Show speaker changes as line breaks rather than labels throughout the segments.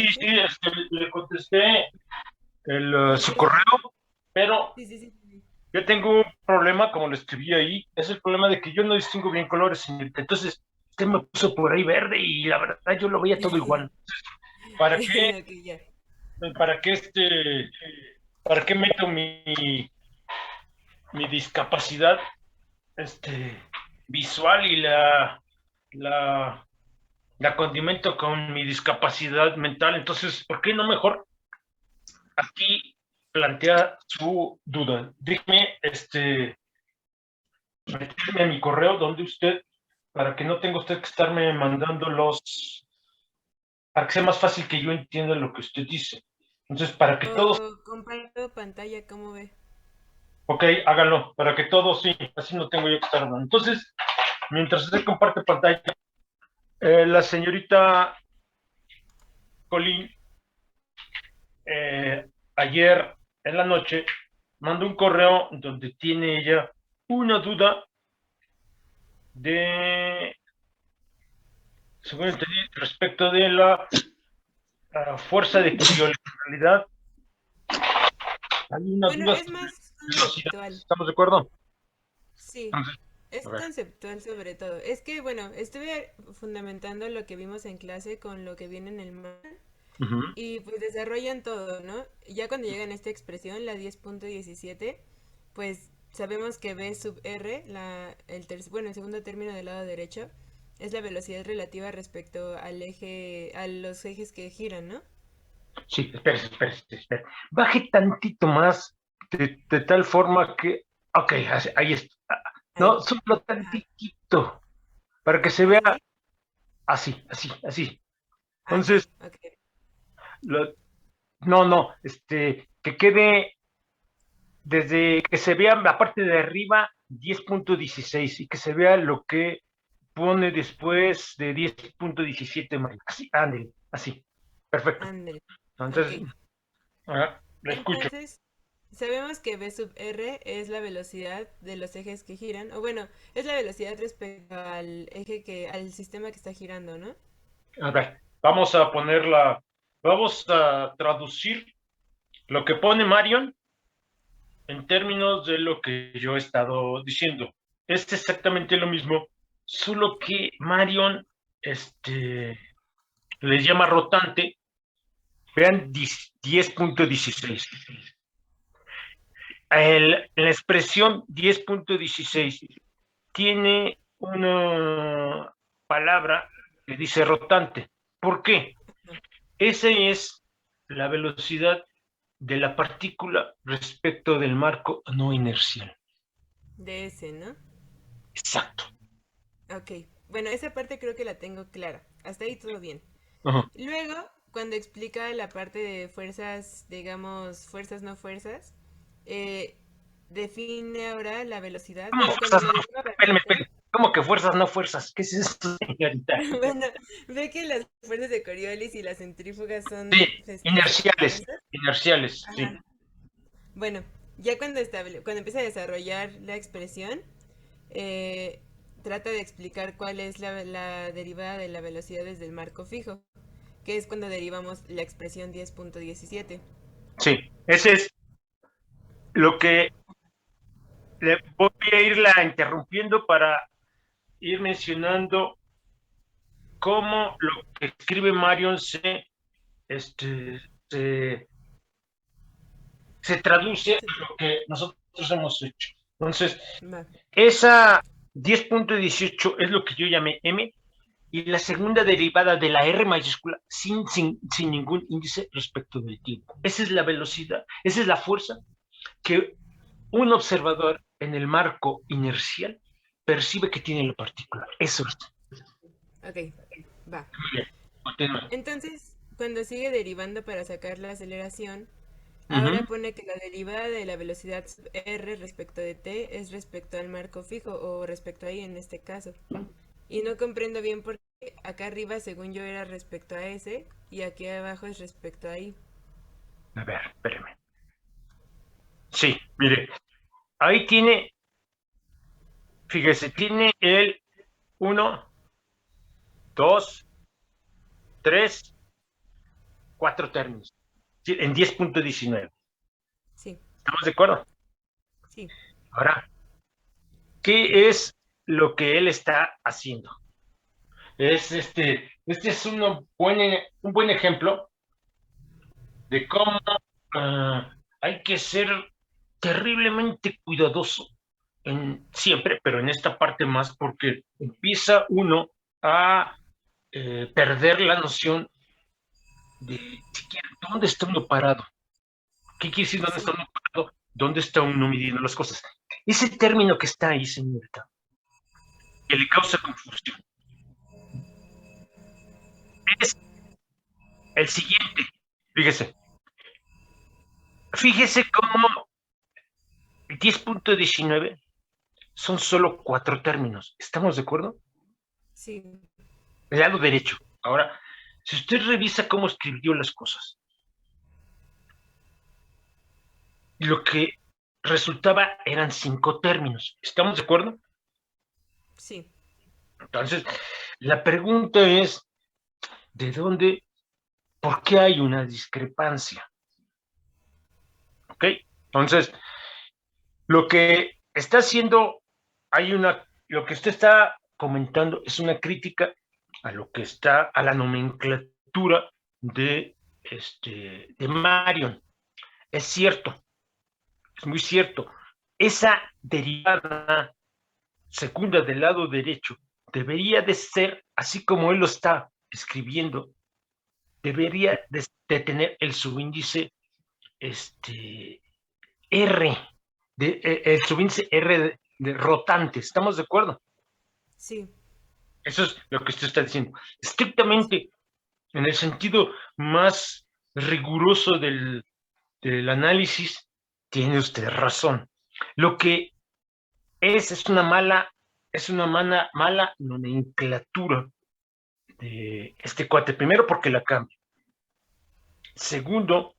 sí,
mensaje.
le contesté su
Pero,
correo, pero
sí, sí, sí, sí.
yo tengo un problema, como lo escribí ahí, es el problema de que yo no distingo bien colores, señorita. Entonces, usted me puso por ahí verde y la verdad yo lo veía todo igual. ¿Para qué,
Ok, ya.
para qué para qué meto mi discapacidad este, visual y la, la condimento con mi discapacidad mental? Entonces, ¿por qué no mejor aquí plantea su duda? Dígame, meterme a mi correo donde usted, para que no tenga usted que estarme mandando para que sea más fácil que yo entienda lo que usted dice. Entonces, para que todos,
O comparto pantalla, ¿cómo ve?
ok, háganlo, para que todos, sí, así no tengo yo que estar hablando. Entonces, mientras usted comparte pantalla, la señorita Colleen, ayer en la noche, mandó un correo donde tiene ella una duda de, según entendí, respecto de la fuerza de Coriolis. En realidad, hay una
Bueno,
duda
es
sobre
más
velocidad.
conceptual.
¿Estamos de acuerdo?
Sí,
Entonces, a
es
ver.
conceptual sobre todo. Es que, bueno, estuve fundamentando lo que vimos en clase con lo que viene en el manual
Ujú.
y pues desarrollan todo, ¿no? Ya cuando llegan a esta expresión, la 10.17, pues sabemos que B sub R, bueno, el segundo término del lado derecho, es la velocidad relativa respecto al eje, a los ejes que giran, ¿no?
Sí, espérese. Baje tantito más, de tal forma que. Ok, ahí está.
Ahí.
No, solo
Ajá.
tantito, para que se vea
¿Así?
así.
Ah, ok,
Entonces,
ok.
lo- no, que quede desde que se vea la parte de arriba 10.16 y que se vea lo que pone después de 10.17, María. Así, ándale, así. Perfecto.
Ándale. Ok.
Entonces, le escucho.
Entonces, sabemos que V sub R es la velocidad de los ejes que giran, o bueno, es la velocidad respecto al al sistema que está girando, ¿no?
A ver, vamos a traducir lo que pone Marion en términos de lo que yo he estado diciendo. Es exactamente lo mismo, solo que Marion, les llama rotante. Vean 10.16. La expresión 10.16 tiene una palabra que dice rotante. ¿Por qué? Esa es la velocidad de la partícula respecto del marco no inercial.
De ese, ¿no?
Exacto.
Ok. Bueno, esa parte creo que la tengo clara. Hasta ahí todo bien.
Ajá.
Luego, cuando explica la parte de fuerzas, digamos, fuerzas no fuerzas, eh, define ahora la velocidad.
¿Cómo
Bueno, cuando
fuerzas no?
lo deriva
Espérenme. ¿Cómo que fuerzas no fuerzas? ¿Qué es esto, señorita?
bueno, ve que las fuerzas de Coriolis y las centrífugas
Sí,
son
inerciales.
fuerzas.
Inerciales, sí.
Ajá. Bueno, ya cuando empieza a desarrollar la expresión, eh, trata de explicar cuál es la derivada de la velocidad desde el marco fijo, que es cuando derivamos la expresión 10.17.
Sí, ese es lo que le voy a irla interrumpiendo para ir mencionando cómo lo que escribe Marion este, se, se traduce a lo que nosotros hemos hecho. Entonces,
Va.
esa 10.18 es lo que yo llamé M, y la segunda derivada de la R mayúscula sin ningún índice respecto del tiempo. Esa es la velocidad, esa es la fuerza que un observador en el marco inercial percibe que tiene la partícula. Eso es.
Ok, va.
Bien, continúa.
Entonces, cuando sigue derivando para sacar la aceleración, ahora
Ujú.
pone que la derivada de la velocidad sub r respecto de t es respecto al marco fijo o respecto a y en este caso. Y no comprendo bien por qué acá arriba, según yo, era respecto a S y aquí abajo es respecto a I.
A ver, espéreme. Sí, mire, ahí tiene, fíjese, tiene el uno, 2, 3, 4 términos. Sí, en 10.19.
Sí,
¿Estamos de acuerdo?
sí,
Ahora, ¿qué es lo que él está haciendo? Este es un buen ejemplo de cómo hay que ser terriblemente cuidadoso siempre, pero en esta parte más, porque empieza uno a perder la noción de siquiera dónde está uno parado. ¿Qué quiere decir dónde está
sí,
uno parado? ¿Dónde está uno midiendo las cosas? Ese término que está ahí, señorita, que le causa confusión, es el siguiente. Fíjese, fíjese cómo el 10.19 son solo 4 términos. ¿Estamos de acuerdo?
sí,
El lado derecho. Ahora, si usted revisa cómo escribió las cosas, lo que resultaba eran 5 términos. ¿Estamos de acuerdo?
sí,
Entonces, la pregunta es, ¿de dónde, por qué hay una discrepancia? ¿Ok? Entonces, lo que está haciendo, lo que usted está comentando es una crítica a lo que está, a la nomenclatura de Marion. Es cierto, es muy cierto. Esa derivada segunda del lado derecho debería de ser, así como él lo está escribiendo, debería de tener el subíndice R, el subíndice R de rotante. ¿Estamos de acuerdo?
sí,
Eso es lo que usted está diciendo.
sí,
Estrictamente, en el sentido más riguroso del análisis, tiene usted razón. Lo que es una mala nomenclatura de este cuate. Primero, porque la cambia. Segundo,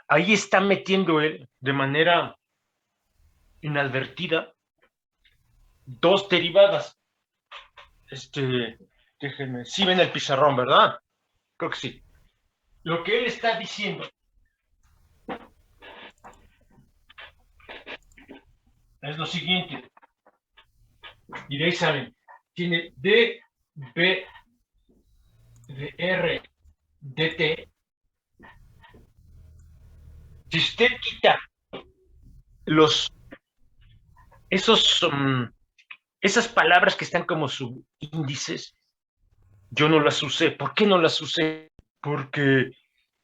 ahí está metiendo él de manera inadvertida dos derivadas. Déjenme, sí ven el pizarrón, ¿verdad? Creo que sí. Lo que él está diciendo es lo siguiente, y de ahí salen. Tiene D, B, de R, DT. Si usted quita los, esos, esas palabras que están como subíndices, yo no las usé. ¿Por qué no las usé? Porque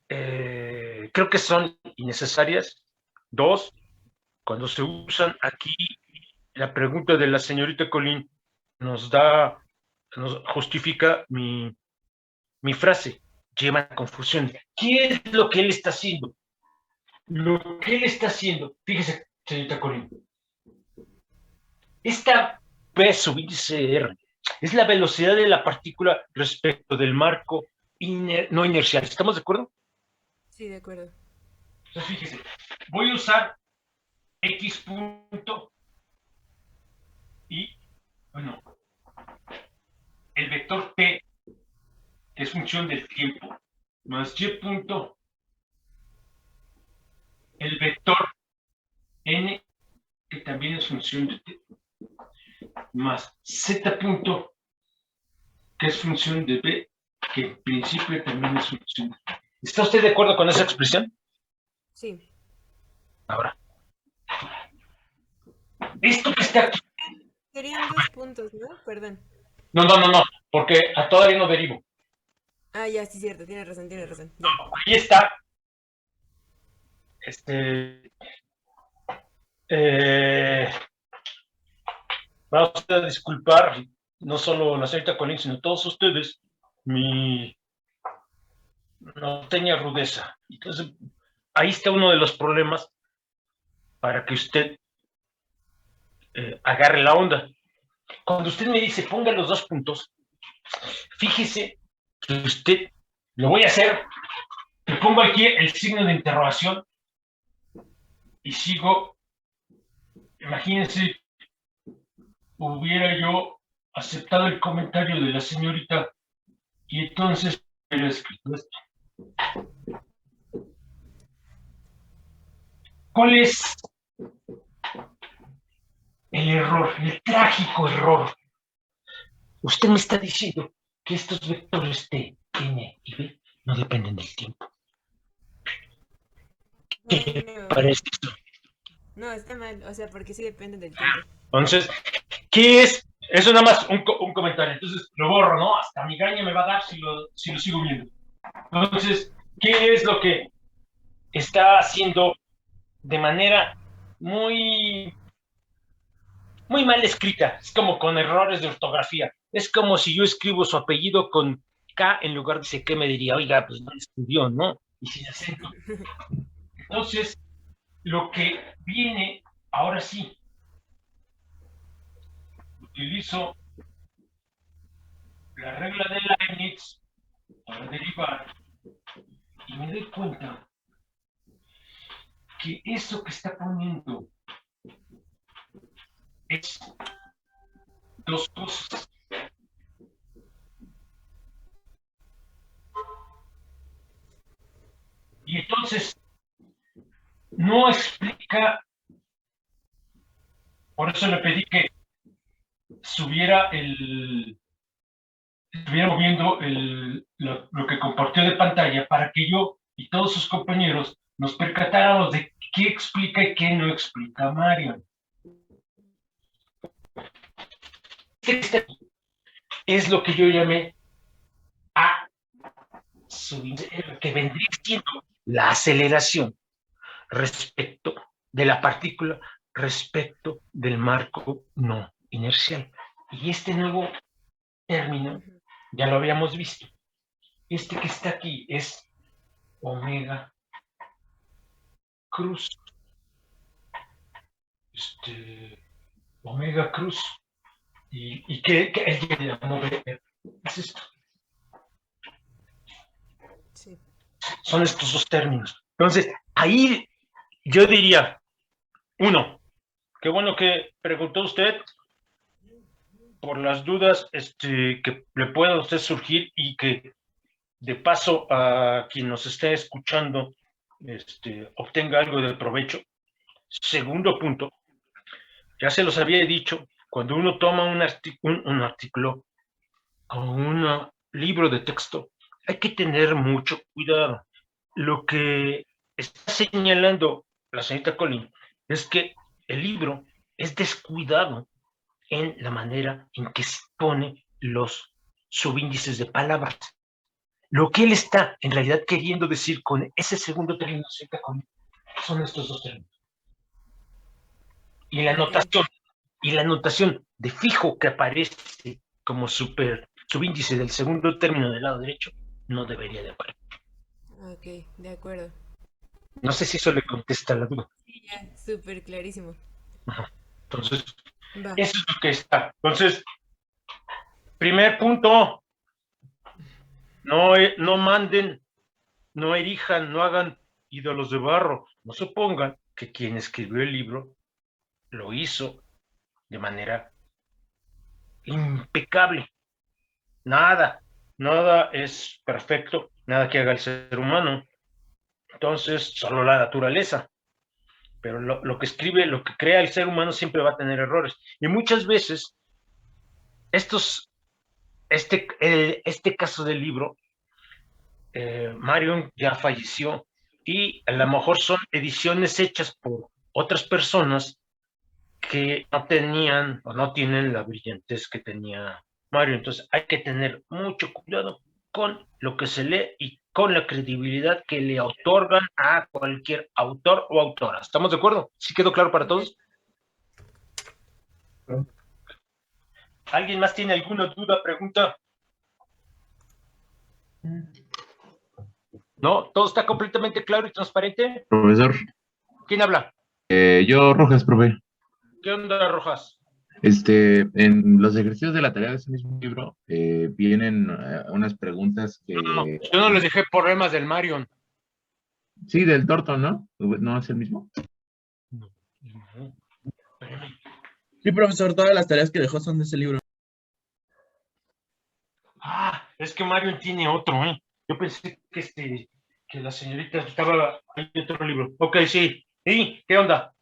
creo que son innecesarias. Dos, cuando se usan aquí, la pregunta de la señorita Colín nos da, nos justifica mi frase, lleva a confusión. ¿Qué es lo que él está haciendo? Lo que él está haciendo, fíjese, señorita Colín, esta P subíndice R es la velocidad de la partícula respecto del marco no inercial. ¿Estamos de acuerdo?
sí, de acuerdo.
Entonces, fíjese, voy a usar X punto y, bueno, el vector T, que es función del tiempo, más Y punto, el vector N, que también es función de T, más Z punto, que es función de B, que en principio también es función de B. ¿Está usted de acuerdo con esa expresión?
Sí.
Ahora, esto que está aquí,
Serían dos puntos, ¿no? Perdón.
no, porque a todavía no derivo.
Ah, ya, sí, cierto, tienes razón, ya.
Ahí está, este, eh, vamos a disculpar, no solo la señorita Colín, sino todos ustedes, mi norteña rudeza. Entonces, ahí está uno de los problemas para que usted agarre la onda. Cuando usted me dice ponga los dos puntos, fíjese que usted, lo voy a hacer, le pongo aquí el signo de interrogación y sigo, imagínense, hubiera yo aceptado el comentario de la señorita y entonces he escrito esto. ¿Cuál es el error, el trágico error? Usted me está diciendo que estos vectores T, N y B no dependen del tiempo. ¿Qué le
Bueno,
parece eso?
no, está mal, o sea, porque sí depende del tiempo.
Entonces, ¿qué es? Eso nada más un comentario. Entonces lo borro, ¿no? Hasta migraña me va a dar si lo sigo viendo. Entonces, ¿qué es lo que está haciendo de manera muy, muy mal escrita? Es como con errores de ortografía. Es como si yo escribo su apellido con K en lugar de CK, me diría, oiga, pues no estudió, ¿no? Y sin acento. Entonces, lo que viene, ahora sí, utilizo la regla de Leibniz para derivar y me doy cuenta que eso que está poniendo es dos cosas. Y entonces no explica, por eso le pedí que subiera estuviera moviendo lo que compartió de pantalla para que yo y todos sus compañeros nos percatáramos de qué explica y qué no explica Mario. Este es lo que yo llamé a que vendría siendo la aceleración respecto de la partícula respecto del marco no inercial. Y este nuevo término ya lo habíamos visto. Este que está aquí es omega cruz. Omega cruz. ¿Y qué él llamó B? Es esto.
Sí.
Son estos dos términos. Entonces, ahí yo diría, uno, qué bueno que preguntó usted por las dudas que le pueda a usted surgir y que de paso a quien nos esté escuchando obtenga algo de provecho. Segundo punto, ya se los había dicho, cuando uno toma un artículo o un libro de texto, hay que tener mucho cuidado. Lo que está señalando la señorita Colin es que el libro es descuidado en la manera en que se pone los subíndices de palabras. Lo que él está en realidad queriendo decir con ese segundo término son estos dos términos. Y la
Ok,
notación, de fijo que aparece como subíndice del segundo término del lado derecho no debería de aparecer.
ok, de acuerdo.
No sé si eso le contesta la duda.
Sí, ya, súper clarísimo.
Ajá. Entonces,
Va.
eso es lo que está. Entonces, primer punto, no manden, no erijan, no hagan ídolos de barro. No supongan que quien escribió el libro lo hizo de manera impecable. Nada, nada es perfecto, nada que haga el ser humano. Entonces, solo la naturaleza. Pero lo que escribe, lo que crea el ser humano siempre va a tener errores. Y muchas veces, este caso del libro, Marion ya falleció y a lo mejor son ediciones hechas por otras personas que no tenían o no tienen la brillantez que tenía Mario. Entonces hay que tener mucho cuidado con lo que se lee y con la credibilidad que le otorgan a cualquier autor o autora. ¿Estamos de acuerdo? ¿Sí quedó claro para todos? ¿Alguien más tiene alguna duda, pregunta? ¿No? ¿Todo está completamente claro y transparente?
Profesor,
¿Quién habla?
yo Rojas, profe.
¿Qué onda, Rojas?
En los ejercicios de la tarea de ese mismo libro vienen unas preguntas
No,
que...
yo no les dejé problemas del Marion.
Sí, del Torto, ¿no? ¿No es el mismo?
No, no, espérame.
Sí, profesor, todas las tareas que dejó son de ese libro.
Es que Marion tiene otro, ¿eh? Yo pensé que la señorita estaba en otro libro. Ok, sí. ¿Y qué onda?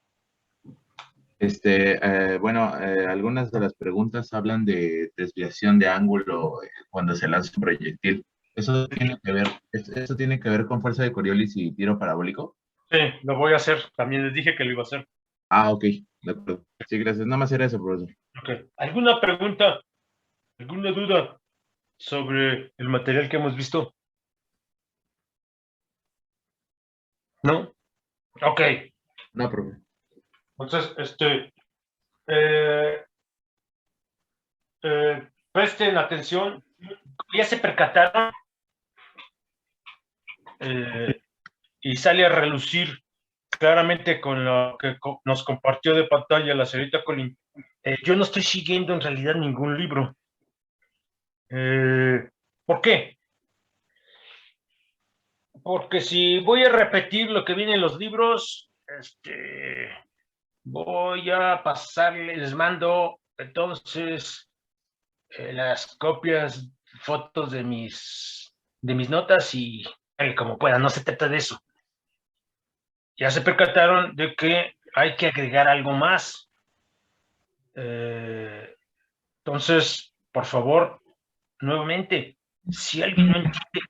Bueno, algunas de las preguntas hablan de desviación de ángulo cuando se lanza un proyectil. Eso tiene que ver con fuerza de Coriolis y tiro parabólico.
Sí, lo voy a hacer. También les dije que lo iba a hacer.
Ah, ok, de acuerdo. Sí, gracias. Nada más era eso, profesor.
Ok. ¿Alguna pregunta? ¿Alguna duda sobre el material que hemos visto? ¿No? Ok.
No, profe.
Entonces, presten atención. Ya se percataron y sale a relucir claramente con lo que nos compartió de pantalla la señorita Colin. Yo no estoy siguiendo en realidad ningún libro. ¿Por qué? Porque si voy a repetir lo que viene en los libros, voy a pasarles, les mando entonces las copias, fotos de mis notas y como pueda, no se trata de eso. Ya se percataron de que hay que agregar algo más. Entonces, por favor, nuevamente, si alguien no entiende,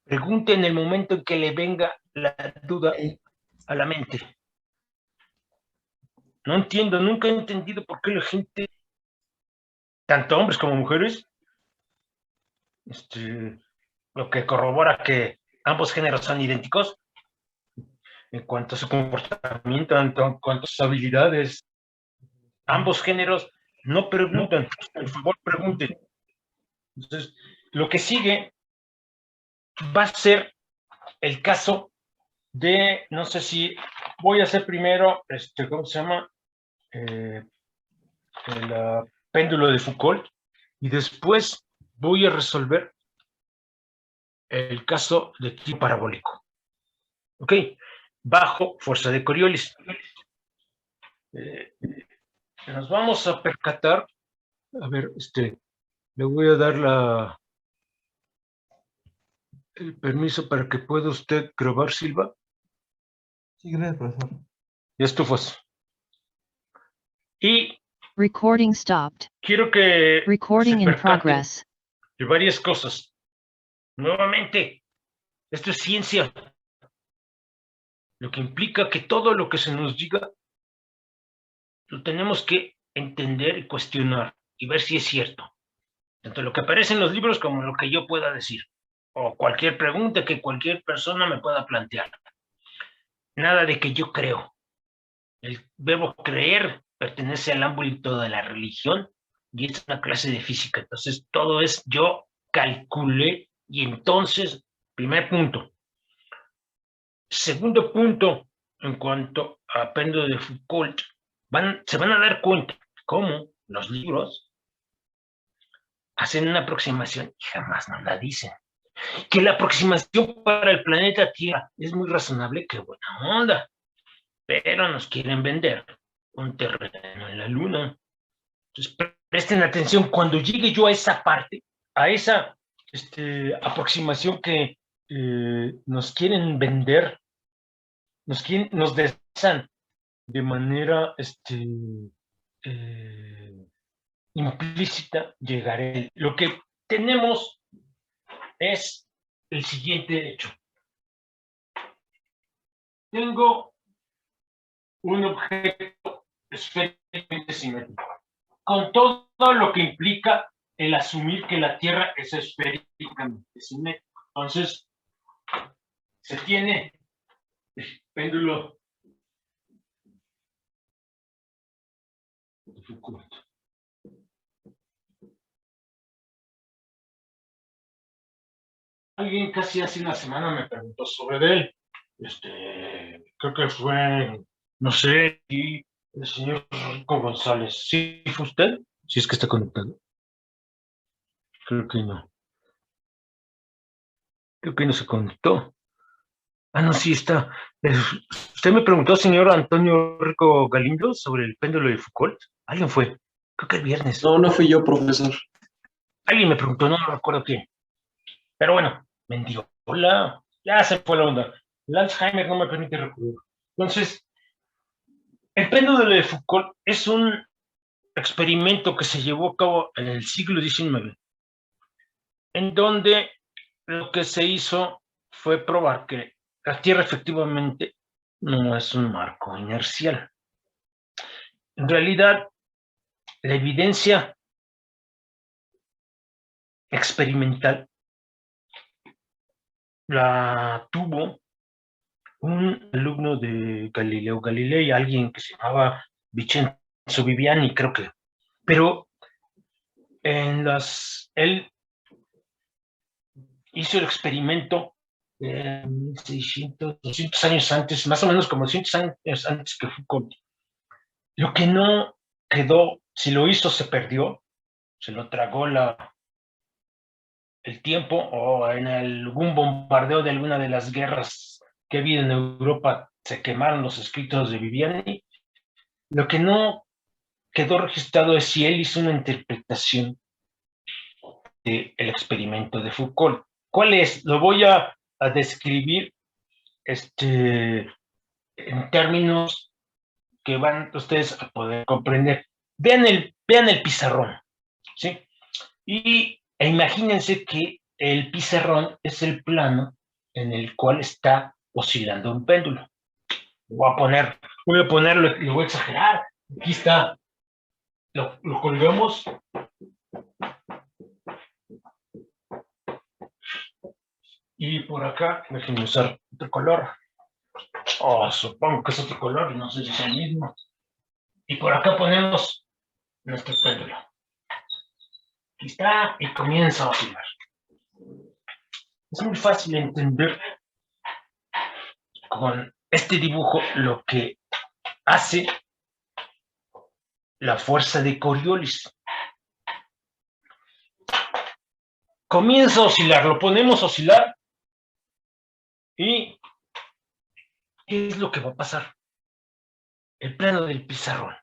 pregunte en el momento en que le venga la duda a la mente. No entiendo, nunca he entendido por qué la gente, tanto hombres como mujeres, lo que corrobora que ambos géneros son idénticos en cuanto a su comportamiento, en cuanto a sus habilidades. Ambos géneros no preguntan, por favor pregunten. Entonces, lo que sigue va a ser el caso de, no sé si voy a hacer primero, ¿cómo se llama? El péndulo de Foucault, y después voy a resolver el caso de tipo parabólico. ¿Ok? Bajo fuerza de Coriolis. Nos vamos a percatar, a ver, le voy a dar el permiso para que pueda usted grabar, Silva.
Sí, gracias, profesor.
Y estufas. Y
Recording stopped.
quiero que
Recording
se
in
percaten
progress.
de varias cosas. Nuevamente, esto es ciencia, lo que implica que todo lo que se nos diga lo tenemos que entender y cuestionar y ver si es cierto. Tanto lo que aparece en los libros como lo que yo pueda decir, o cualquier pregunta que cualquier persona me pueda plantear. Nada de que yo creo. El verbo creer pertenece al ámbito de la religión y es una clase de física. Entonces, todo es yo calculé y entonces, primer punto. Segundo punto, en cuanto a péndulo de Foucault, se van a dar cuenta cómo los libros hacen una aproximación y jamás nos la dicen. Que la aproximación para el planeta Tierra es muy razonable, qué buena onda, pero nos quieren vender un terreno en la Luna. Entonces, presten atención, cuando llegue yo a esa parte, a esa aproximación que nos quieren vender, nos desean de manera implícita, llegaré. Lo que tenemos es el siguiente hecho. Tengo un objeto esféricamente simétrico, con todo lo que implica el asumir que la Tierra es esféricamente simétrica. Entonces, se tiene el péndulo de Foucault. Alguien casi hace una semana me preguntó sobre él. Creo que fue, no sé, y el señor Rico González. ¿Sí fue usted? Si es que está conectado. Creo que no. Creo que no se conectó. Ah, no, sí está. Usted me preguntó, señor Antonio Rico Galindo, sobre el péndulo de Foucault. Alguien fue. Creo que el viernes.
No, no fui yo, profesor.
Alguien me preguntó, no me acuerdo quién. Pero bueno, Mendiola, ya se fue la onda. El Alzheimer no me permite recordar. Entonces, el péndulo de Foucault es un experimento que se llevó a cabo en el siglo XIX, en donde lo que se hizo fue probar que la Tierra efectivamente no es un marco inercial. En realidad, la evidencia experimental la tuvo un alumno de Galileo Galilei, alguien que se llamaba Vincenzo Viviani, creo que. Pero él hizo el experimento 1600, 200 años antes, más o menos como 200 años antes que Foucault. Lo que no quedó, si lo hizo, se perdió, se lo tragó el tiempo, o en algún bombardeo de alguna de las guerras que ha habido en Europa se quemaron los escritos de Viviani. Lo que no quedó registrado es si él hizo una interpretación del experimento de Foucault. ¿Cuál es? Lo voy a describir en términos que van ustedes a poder comprender. Vean el pizarrón, ¿sí? E imagínense que el pizarrón es el plano en el cual está oscilando un péndulo. Voy a ponerlo, lo voy a exagerar. Aquí está, lo colgamos. Y por acá, déjenme usar otro color. Supongo que es otro color, no sé si es el mismo. Y por acá ponemos nuestro péndulo. Aquí está, y comienza a oscilar. Es muy fácil entender con este dibujo lo que hace la fuerza de Coriolis. Comienza a oscilar, lo ponemos a oscilar. ¿Y qué es lo que va a pasar? El plano del pizarrón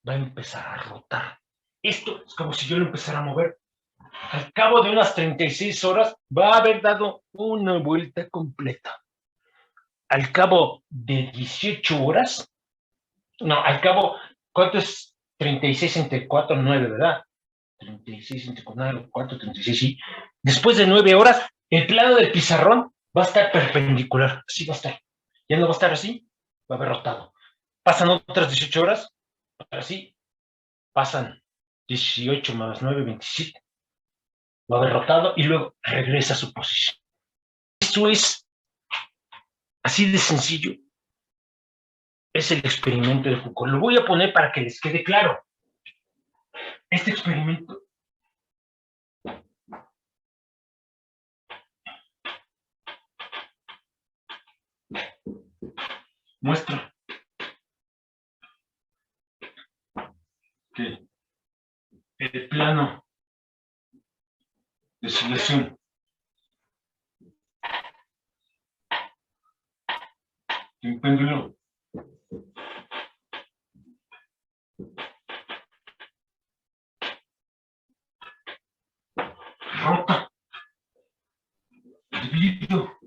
va a empezar a rotar. Esto es como si yo lo empezara a mover. Al cabo de unas 36 horas va a haber dado una vuelta completa. Al cabo de 18 horas, no, al cabo, ¿cuánto es 36 entre 4? 9, ¿verdad? 36 entre 4, 36, sí. Después de 9 horas, el plano del pizarrón va a estar perpendicular. Así va a estar. Ya no va a estar así, va a haber rotado. Pasan otras 18 horas, así, pasan 18 más 9, 27. Va a haber rotado y luego regresa a su posición. Eso es así de sencillo. Es el experimento de Foucault. Lo voy a poner para que les quede claro. Este experimento muestra que el plano de oscilación de un péndulo rota debido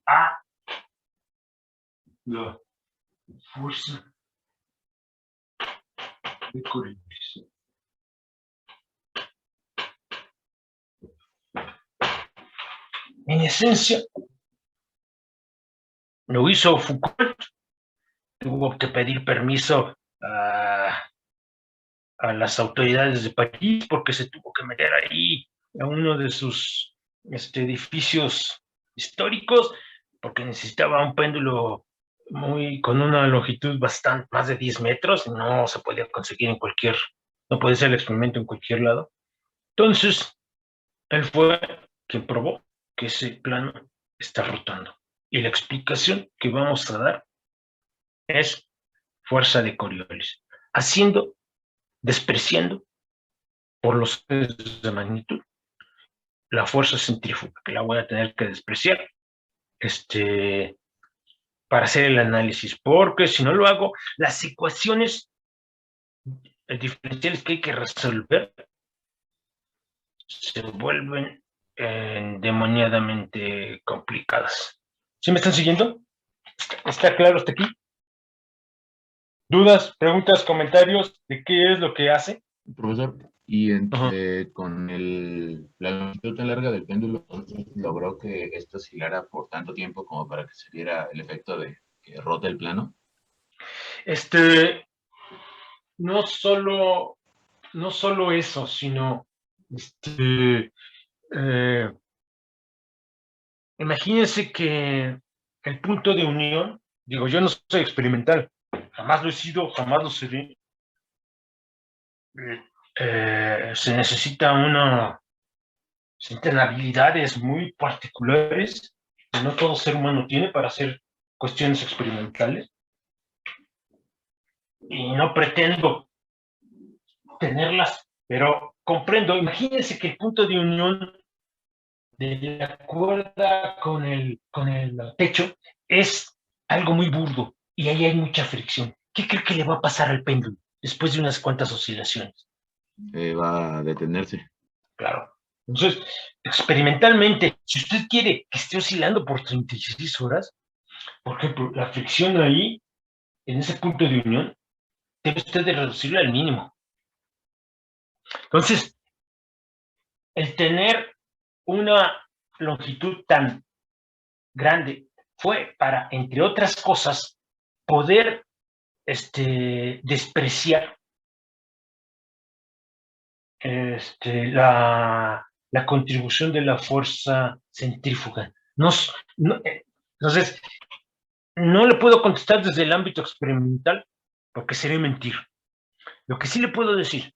a la fuerza de Coriolis. En esencia, lo hizo Foucault, tuvo que pedir permiso a las autoridades de París porque se tuvo que meter ahí a uno de sus edificios históricos porque necesitaba un péndulo con una longitud bastante, más de 10 metros, no se podía conseguir no puede ser el experimento en cualquier lado. Entonces, él fue quien probó que ese plano está rotando. Y la explicación que vamos a dar es fuerza de Coriolis, despreciando por los órdenes de magnitud la fuerza centrífuga, que la voy a tener que despreciar para hacer el análisis, porque si no lo hago, las ecuaciones diferenciales que hay que resolver se vuelven endemoniadamente complicadas. ¿Sí me están siguiendo? ¿Está claro hasta aquí? ¿Dudas, preguntas, comentarios de qué es lo que hace?
Profesor, y con la longitud tan larga del péndulo, ¿logró que esto oscilara por tanto tiempo como para que se diera el efecto de que rote el plano?
No solo eso, sino imagínense que el punto de unión, digo, yo no soy experimental, jamás lo he sido, jamás lo seré. Se necesitan habilidades muy particulares que no todo ser humano tiene para hacer cuestiones experimentales. Y no pretendo tenerlas, pero comprendo. Imagínense que el punto de unión de la cuerda con el techo es algo muy burdo y ahí hay mucha fricción. ¿Qué cree que le va a pasar al péndulo después de unas cuantas oscilaciones?
Va a detenerse.
Claro. Entonces, experimentalmente, si usted quiere que esté oscilando por 36 horas, por ejemplo, la fricción ahí, en ese punto de unión, debe usted de reducirla al mínimo. Entonces, el tener una longitud tan grande fue para, entre otras cosas, poder despreciar la contribución de la fuerza centrífuga. Entonces, no le puedo contestar desde el ámbito experimental porque sería mentir. Lo que sí le puedo decir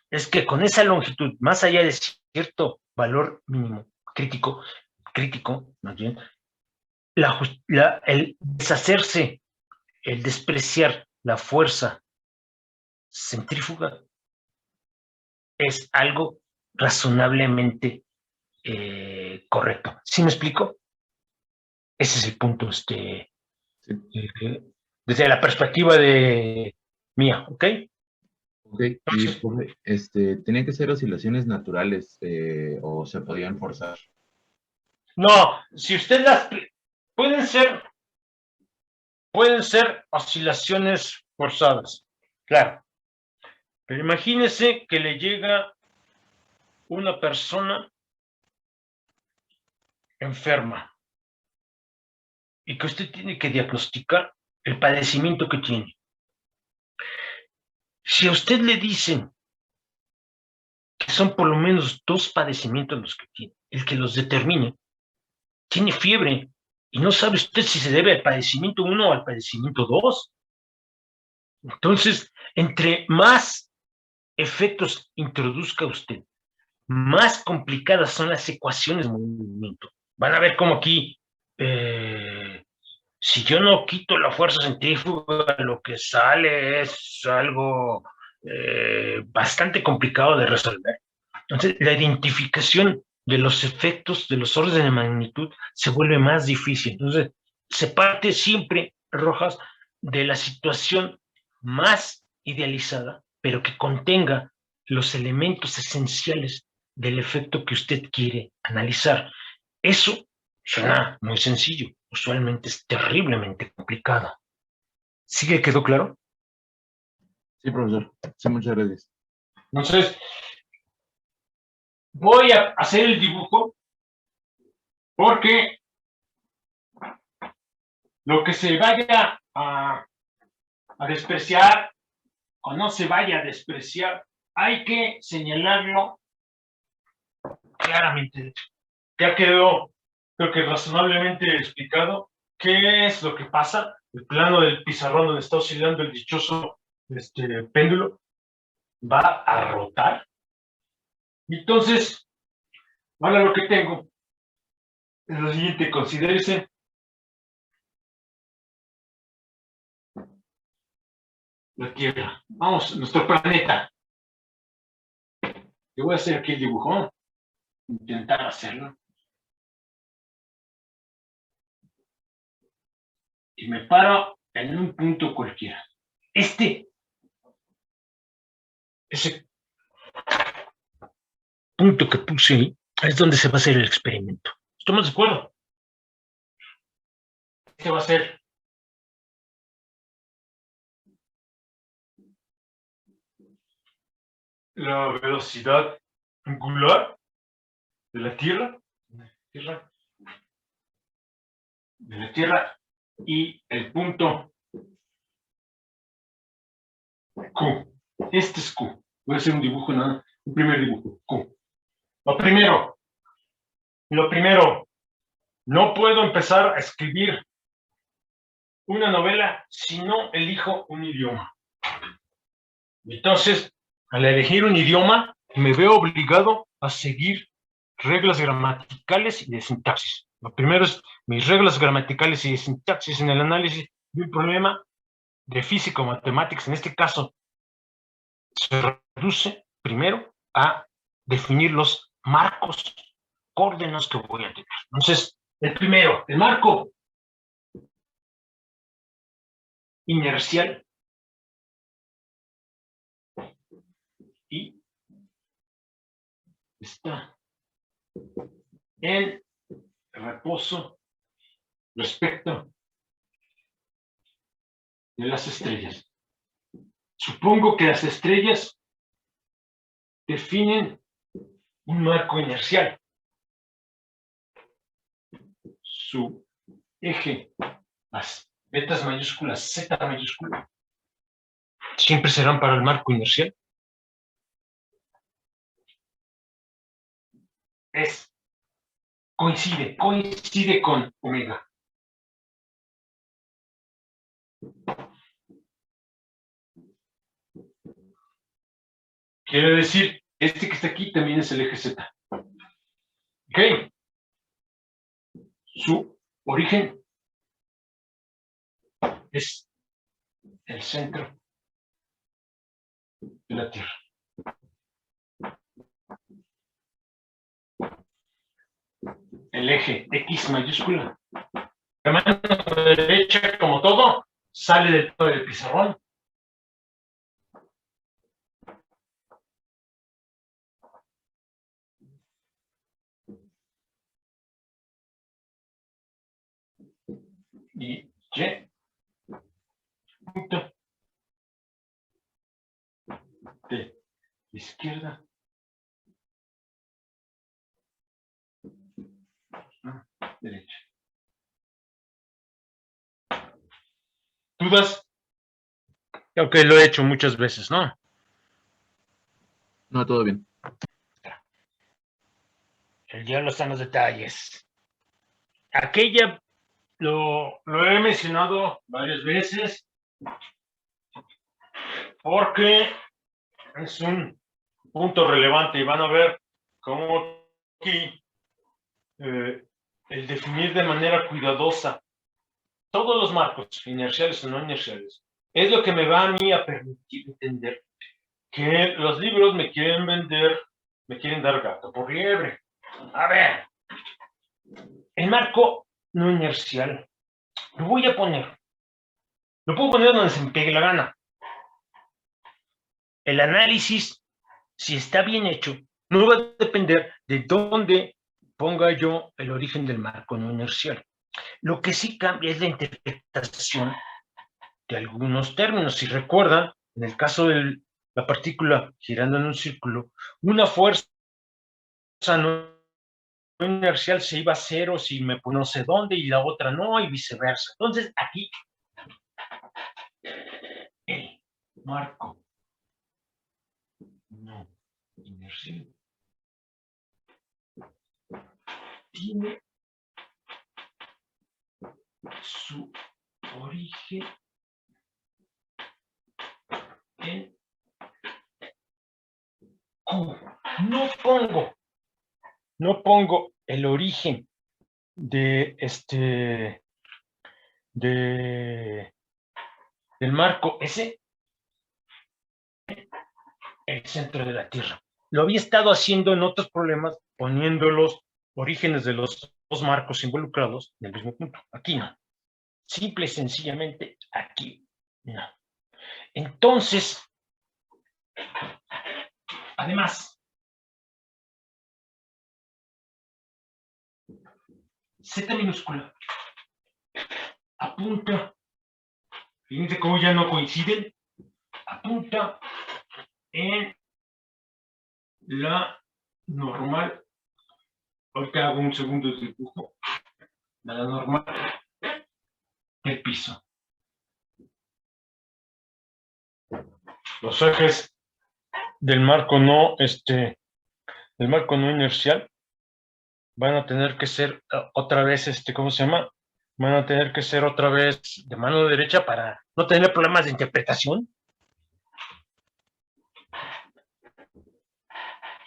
es que con esa longitud, más allá de cierto valor mínimo crítico, más bien, el deshacerse, el despreciar la fuerza centrífuga es algo razonablemente correcto. ¿Sí me explico? Ese es el punto,
Sí.
desde la perspectiva de mía, ¿ok?
Ok, y ¿tenían que ser oscilaciones naturales o se podían forzar?
No, si usted pueden ser oscilaciones forzadas, claro. Pero imagínese que le llega una persona enferma y que usted tiene que diagnosticar el padecimiento que tiene. Si a usted le dicen que son por lo menos 2 padecimientos los que tiene, el que los determine, tiene fiebre y no sabe usted si se debe al padecimiento 1 o al padecimiento 2. Entonces, entre más efectos introduzca usted, más complicadas son las ecuaciones de movimiento. Van a ver cómo aquí, si yo no quito la fuerza centrífuga, lo que sale es algo bastante complicado de resolver. Entonces, la identificación de los efectos de los órdenes de magnitud se vuelve más difícil. Entonces, se parte siempre, Rojas, de la situación más idealizada, pero que contenga los elementos esenciales del efecto que usted quiere analizar. Eso suena muy sencillo, usualmente es terriblemente complicado. ¿Sí que quedó claro?
Sí, profesor. Sí, muchas gracias.
Entonces, voy a hacer el dibujo porque lo que se vaya a despreciar o no se vaya a despreciar, hay que señalarlo claramente. Ya quedó, creo que razonablemente explicado qué es lo que pasa. El plano del pizarrón donde está oscilando el dichoso péndulo va a rotar. Entonces, ahora lo que tengo es lo siguiente: considérese la Tierra. Vamos, nuestro planeta. Yo voy a hacer aquí el dibujo, intentar hacerlo. y me paro en un punto cualquiera. Ese punto que puse ahí es donde se va a hacer el experimento. ¿Estamos de acuerdo? Este va a ser la velocidad angular de la Tierra, y el punto Q. Este es Q. Voy a hacer un dibujo, un primer dibujo. Q. Lo primero, no puedo empezar a escribir una novela si no elijo un idioma. Entonces, al elegir un idioma, me veo obligado a seguir reglas gramaticales y de sintaxis. Lo primero es mis reglas gramaticales y de sintaxis en el análisis de un problema de física o matemáticas. En este caso, se reduce primero a definir los marcos coordenados que voy a tener. Entonces, el primero, el marco inercial y está en reposo respecto de las estrellas. Supongo que las estrellas definen un marco inercial. Su eje, las betas mayúsculas, Z mayúscula, siempre serán para el marco inercial. Coincide con omega. Quiere decir, este que está aquí también es el eje Z. ¿Ok? Su origen es el centro de la Tierra. El eje X mayúscula. La mano derecha, como todo, sale del pizarrón. Y Y, punto de izquierda a derecha. ¿Dudas? Aunque lo he hecho muchas veces, ¿no?
No, todo bien.
El diablo está en los detalles. Aquella lo he mencionado varias veces porque es un punto relevante y van a ver cómo aquí el definir de manera cuidadosa todos los marcos, inerciales o no inerciales, es lo que me va a mí a permitir entender que los libros me quieren vender, me quieren dar gato por liebre. A ver, el marco no inercial lo voy a poner, lo puedo poner donde se me pegue la gana. El análisis, si está bien hecho, no va a depender de dónde ponga yo el origen del marco no inercial. Lo que sí cambia es la interpretación de algunos términos. Si recuerdan, en el caso de la partícula girando en un círculo, una fuerza no inercial se iba a cero si me pongo no sé dónde y la otra no, y viceversa. Entonces, aquí, el marco no inercial tiene su origen en Q. No pongo el origen de del marco ese, el centro de la Tierra. Lo había estado haciendo en otros problemas, poniendo los orígenes de los dos marcos involucrados en el mismo punto. Aquí no. Simple y sencillamente aquí no. Entonces, además, Z minúscula apunta, fíjense cómo ya no coinciden, apunta en la normal. Ahorita hago un segundo dibujo de la normal del piso. Los ejes del marco no, del marco no inercial van a tener que ser otra vez, ¿cómo se llama? Van a tener que ser otra vez de mano derecha para no tener problemas de interpretación.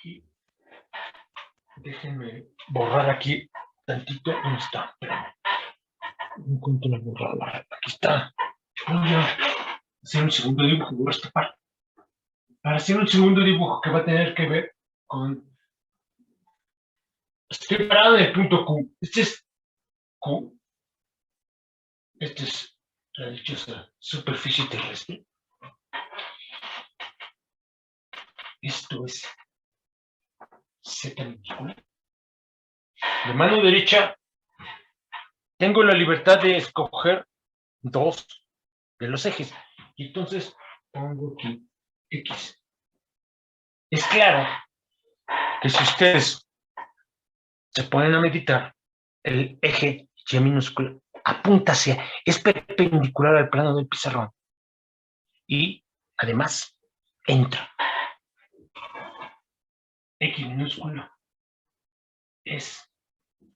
Y déjenme borrar aquí tantito. ¿Dónde está? Espérame. No encuentro la borrada. Aquí está. Voy a hacer un segundo dibujo. Voy a estapar. Para hacer un segundo dibujo que va a tener que ver con... Estoy parado en el punto Q. Este es Q. Esta es la dichosa superficie terrestre. Esto es Z minúscula. De mano derecha tengo la libertad de escoger dos de los ejes. Y entonces pongo aquí X. Es claro que si ustedes se ponen a meditar, el eje Y minúscula apunta es perpendicular al plano del pizarrón. Y además entra. X minúscula es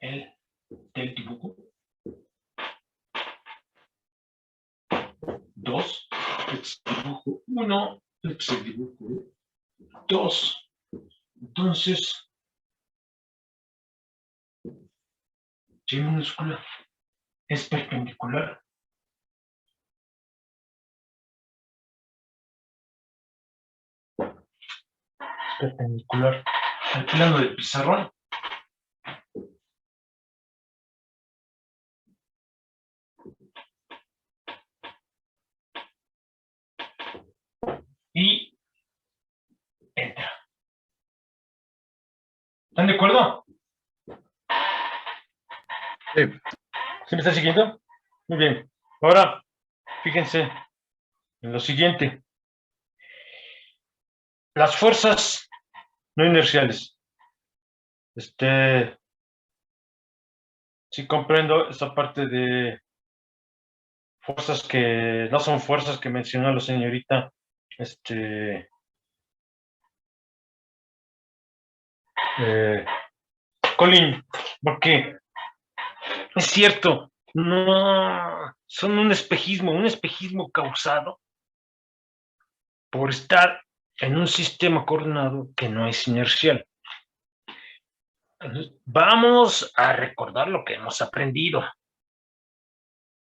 el del dibujo. 2, es el dibujo 1, es el dibujo 2. Entonces, Y minúscula es perpendicular al plano del pizarrón. Y entra. ¿Están de acuerdo?
Sí.
¿Se me está siguiendo? Muy bien. Ahora, fíjense en lo siguiente. Las fuerzas no inerciales. Sí comprendo esa parte de fuerzas que no son fuerzas que mencionó la señorita, Colin, porque es cierto, no son un espejismo causado por estar en un sistema coordinado que no es inercial. Entonces, vamos a recordar lo que hemos aprendido.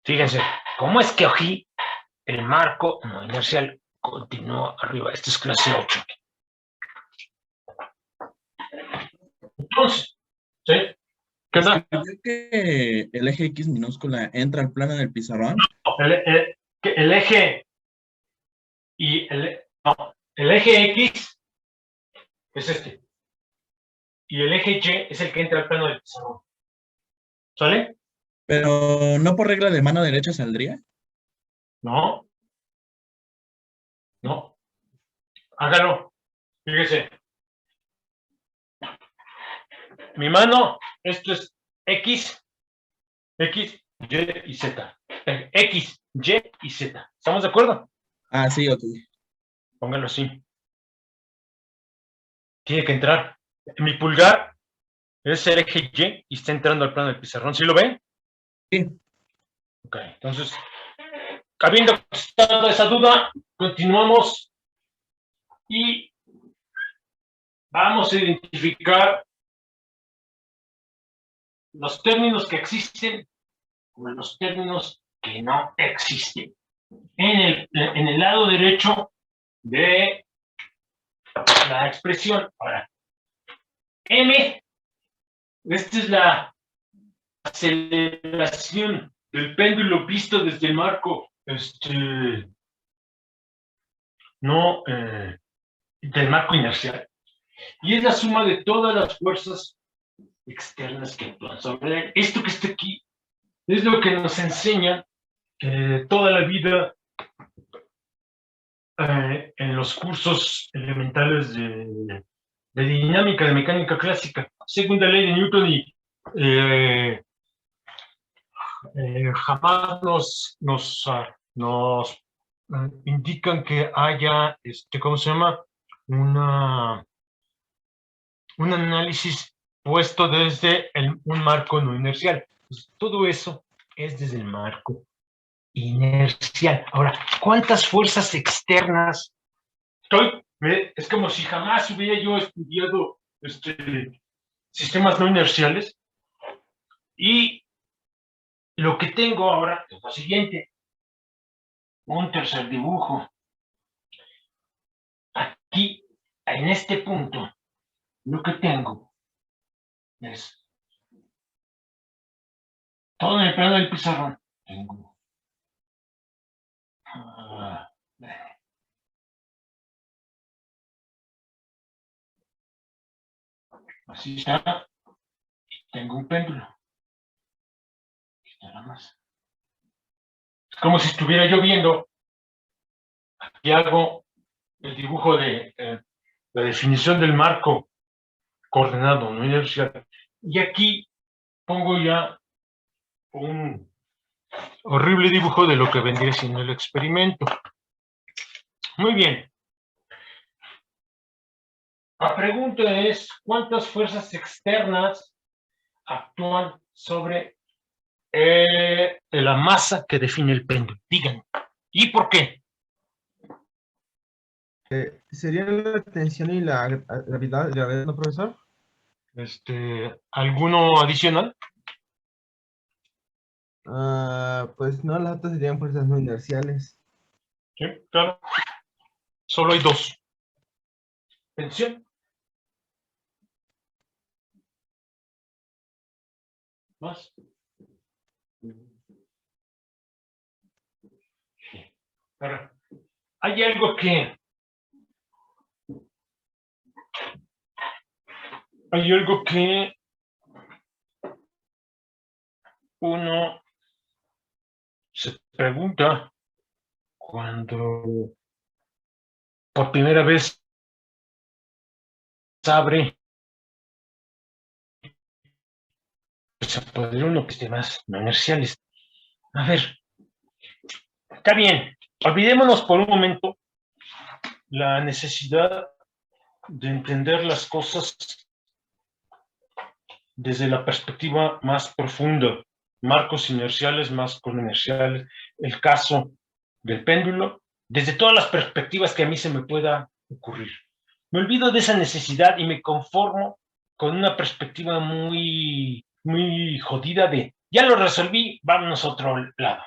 Fíjense, ¿cómo es que aquí el marco no inercial continúa arriba? Esto es clase 8. Entonces, ¿sí? ¿Qué tal?
¿Escribió que el eje X minúscula entra al plano del pizarrón?
El eje y el eje X es este. Y el eje Y es el que entra al plano del pizarrón. ¿Sale?
Pero no por regla de mano derecha saldría.
No. Hágalo. Fíjese. Mi mano, esto es X, Y y Z. X, Y y Z. ¿Estamos de acuerdo?
Ah, sí, ok.
Póngalo así. Tiene que entrar. Mi pulgar es el eje Y y está entrando al plano del pizarrón. ¿Sí lo ven?
Sí.
Ok, entonces, habiendo contestado esa duda, continuamos y vamos a identificar los términos que existen con los términos que no existen. En el lado derecho de la expresión. Ahora, M, esta es la aceleración del péndulo visto desde el marco, no, del marco inercial. Y es la suma de todas las fuerzas externas que actúan sobre él. Esto que está aquí es lo que nos enseña toda la vida en los cursos elementales de dinámica, de mecánica clásica. Segunda ley de Newton y jamás nos indican que haya, ¿cómo se llama? Un análisis puesto desde un marco no inercial. Pues todo eso es desde el marco inercial. Ahora, ¿cuántas fuerzas externas? Es como si jamás hubiera yo estudiado sistemas no inerciales, y lo que tengo ahora es lo siguiente: un tercer dibujo. Aquí, en este punto, lo que tengo es todo en el plano del pizarrón. Tengo así está. Tengo un péndulo. Nada más. Es como si estuviera yo viendo. Aquí hago el dibujo de la definición del marco coordenado no inercial. Y aquí pongo ya un horrible dibujo de lo que vendría siendo el experimento. Muy bien. La pregunta es: ¿cuántas fuerzas externas actúan sobre la masa que define el péndulo? Digan. ¿Y por qué?
¿Sería la tensión y la gravedad, no, profesor?
¿Alguno adicional?
Pues no, las otras serían fuerzas no inerciales.
Sí, claro. Solo hay dos. Tensión. Más. Ahora, hay algo que uno se pregunta cuando por primera vez abre, se podría uno que temas no inerciales. A ver, está bien, olvidémonos por un momento la necesidad de entender las cosas desde la perspectiva más profunda, marcos inerciales, marcos no inerciales, el caso del péndulo, desde todas las perspectivas que a mí se me pueda ocurrir. Me olvido de esa necesidad y me conformo con una perspectiva muy, muy jodida de ya lo resolví, vámonos a otro lado.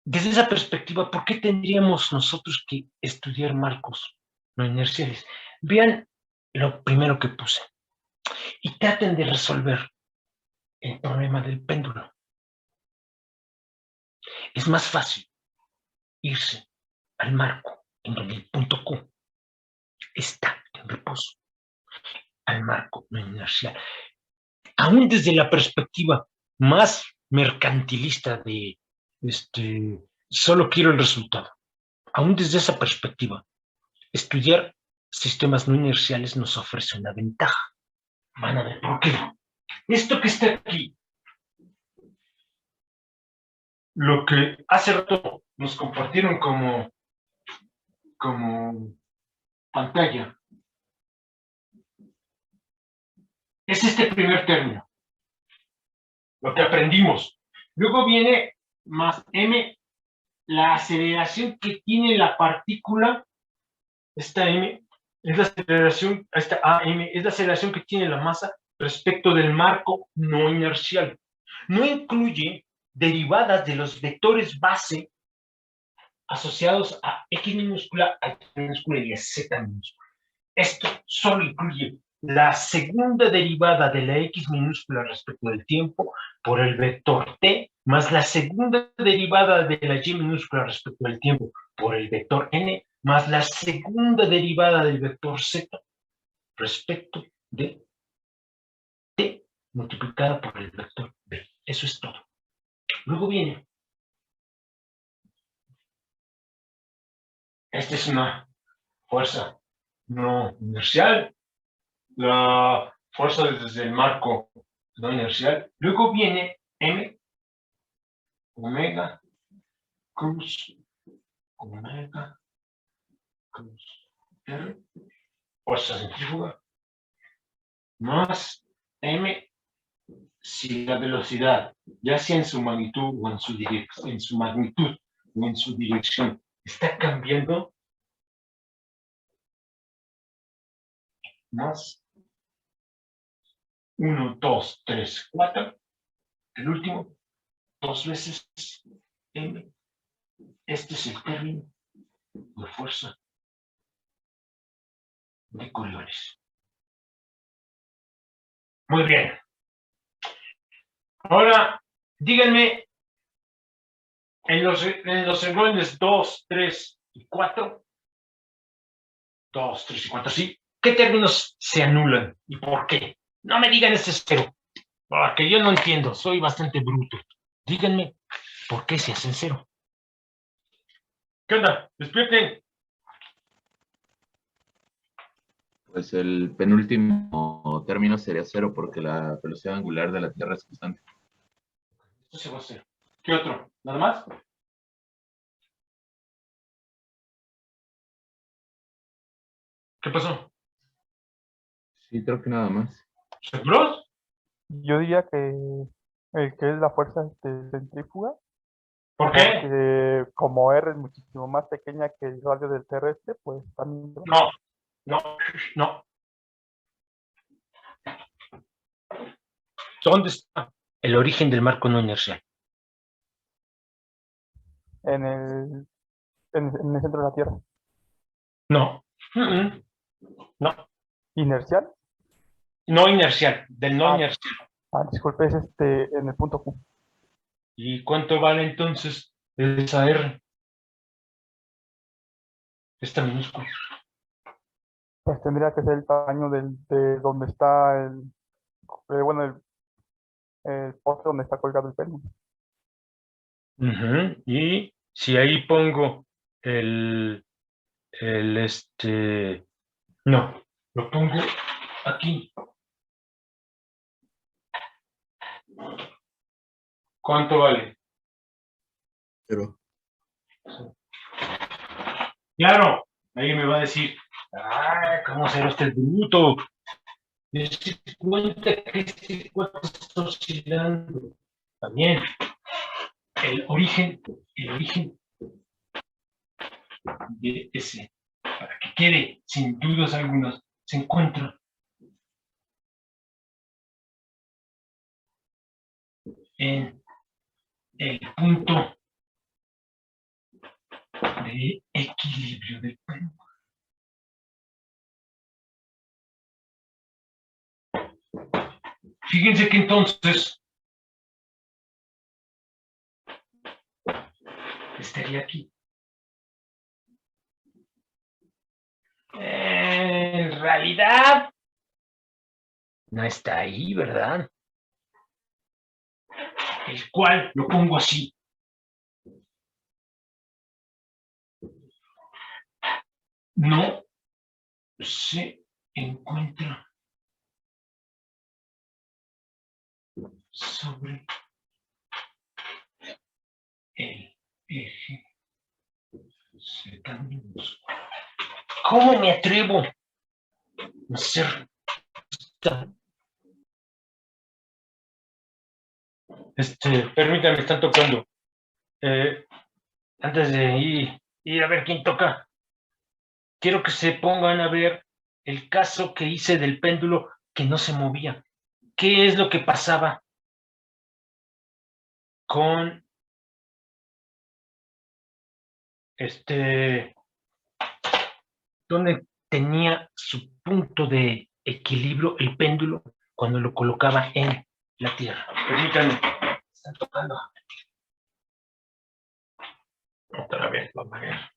Desde esa perspectiva, ¿por qué tendríamos nosotros que estudiar marcos no inerciales? Vean lo primero que puse y traten de resolver el problema del péndulo. Es más fácil irse al marco en donde el punto Q está en reposo, al marco no inercial. Aún desde la perspectiva más mercantilista de solo quiero el resultado, aún desde esa perspectiva, estudiar sistemas no inerciales nos ofrece una ventaja. Van a ver por qué. Esto que está aquí, lo que hace rato nos compartieron como pantalla, es este primer término, lo que aprendimos. Luego viene más m, la aceleración que tiene la partícula, esta m, es la aceleración, esta AM, es la aceleración que tiene la masa respecto del marco no inercial. No incluye derivadas de los vectores base asociados a X minúscula, a Y minúscula y a Z minúscula. Esto solo incluye la segunda derivada de la x minúscula respecto del tiempo por el vector t más la segunda derivada de la y minúscula respecto del tiempo por el vector n más la segunda derivada del vector z respecto de t multiplicada por el vector b. Eso es todo. Luego viene, esta es una fuerza no inercial, la fuerza desde el marco no inercial. Luego viene m omega cruz omega cruz r, fuerza centrífuga, más m si la velocidad, ya sea en su magnitud o en su dirección, está cambiando, más 1, 2, 3, 4, el último, 2 veces m. Este es el término de fuerza de Coriolis. Muy bien. Ahora, díganme, en los renglones 2, 3 y 4, 2, 3 y 4, sí, ¿qué términos se anulan y por qué? No me digan ese cero, porque yo no entiendo, soy bastante bruto. Díganme, ¿por qué se hacen cero? ¿Qué onda? Despierten.
Pues el penúltimo término sería cero porque la velocidad angular de la Tierra es constante.
Esto se va a hacer. ¿Qué otro? ¿Nada más? ¿Qué pasó?
Sí, creo que nada más.
¿Seguros?
Yo diría que el que es la fuerza centrífuga,
¿Por qué?
porque como R es muchísimo más pequeña que el radio del terrestre, pues también
No. ¿Dónde está el origen del marco no inercial?
en el centro de la Tierra.
No. No.
¿Inercial?
No inercial, del no
Ah.
inercial.
Disculpe, es en el punto Q.
¿Y cuánto vale entonces esa R? Esta minúscula.
Pues tendría que ser el tamaño de donde está el poste donde está colgado el péndulo.
Y si ahí pongo no, lo pongo aquí. ¿Cuánto vale?
Pero
Claro, ahí me va a decir, ¿cómo será usted bruto? Se cuenta que este cuerpo está oscilando. También, el origen de ese, para que quede sin dudas algunas, se encuentra en el punto de equilibrio del péndulo. Fíjense que entonces estaría aquí. En realidad, no está ahí, ¿verdad? El cual lo pongo así. No se encuentra sobre el eje Z minúsculo. ¿Cómo me atrevo a hacer esta? Permítanme, están tocando. Antes de ir a ver quién toca, quiero que se pongan a ver el caso que hice del péndulo que no se movía. ¿Qué es lo que pasaba con donde tenía su punto de equilibrio el péndulo cuando lo colocaba en la Tierra. Permítanme, están tocando. Otra vez, vamos a ver.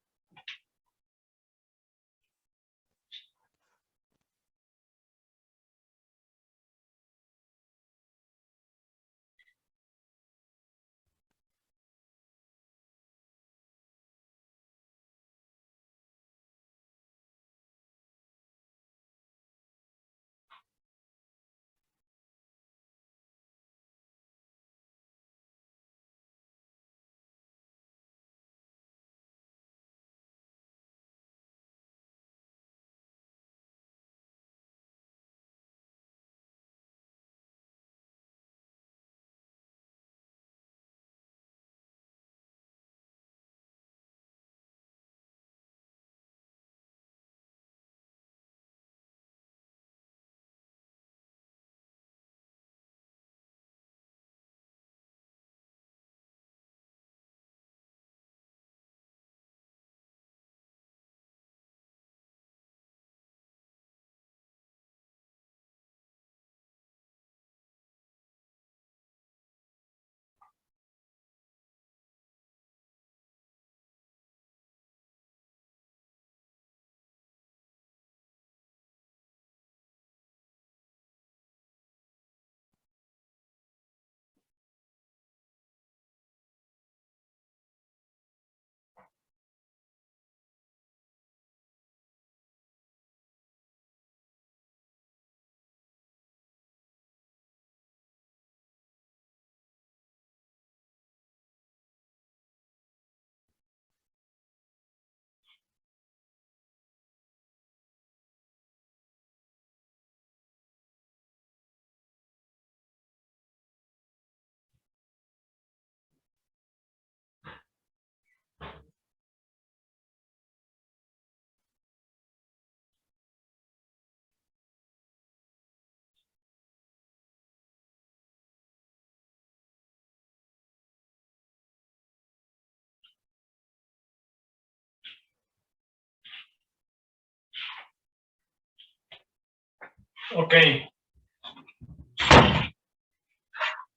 Ok.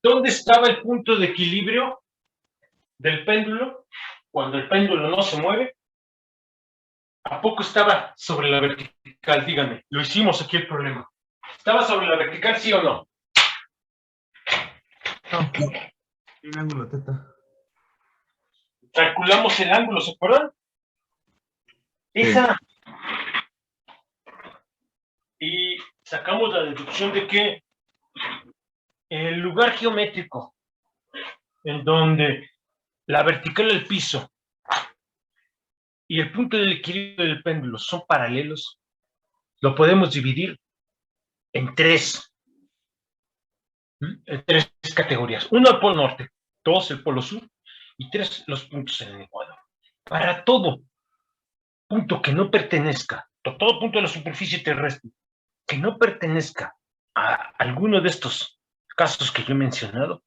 ¿Dónde estaba el punto de equilibrio del péndulo cuando el péndulo no se mueve? ¿A poco estaba sobre la vertical? Díganme, lo hicimos aquí el problema. ¿Estaba sobre la vertical, sí o no?
No. Un ángulo teta.
Calculamos el ángulo, ¿se acuerdan? Esa. Y sacamos la deducción de que el lugar geométrico en donde la vertical del piso y el punto del equilibrio del péndulo son paralelos, lo podemos dividir en tres categorías. Uno, el polo norte, dos, el polo sur, y tres, los puntos en el ecuador. Para todo punto que no pertenezca, todo punto de la superficie terrestre que no pertenezca a alguno de estos casos que yo he mencionado,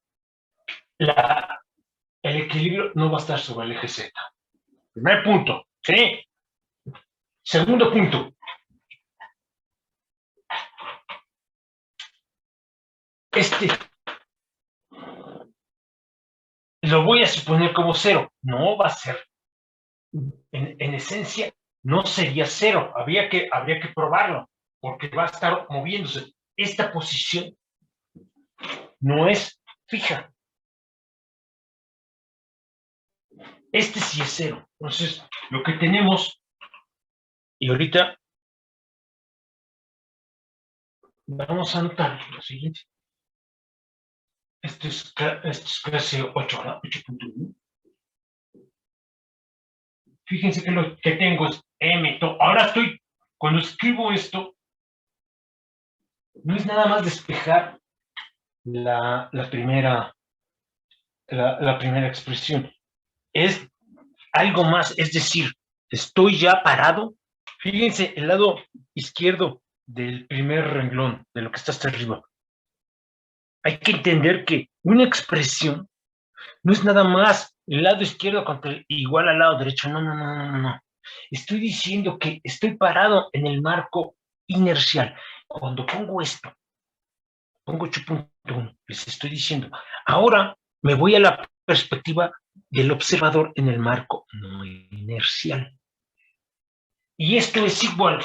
el equilibrio no va a estar sobre el eje Z. Primer punto, ¿sí? Segundo punto. Lo voy a suponer como cero. No va a ser. En esencia, no sería cero. Habría que probarlo, porque va a estar moviéndose. Esta posición no es fija. Este sí es cero. Entonces, lo que tenemos, y ahorita vamos a anotar lo siguiente. Esto es clase 8, ¿verdad? 8.1. Fíjense que lo que tengo es M. Ahora cuando escribo esto, no es nada más despejar la primera expresión. Es algo más, es decir, estoy ya parado. Fíjense, el lado izquierdo del primer renglón, de lo que está hasta arriba. Hay que entender que una expresión no es nada más el lado izquierdo igual al lado derecho. No. Estoy diciendo que estoy parado en el marco inercial. cuando pongo esto, pongo 8.1, les estoy diciendo, ahora me voy a la perspectiva del observador en el marco no inercial. Y esto es igual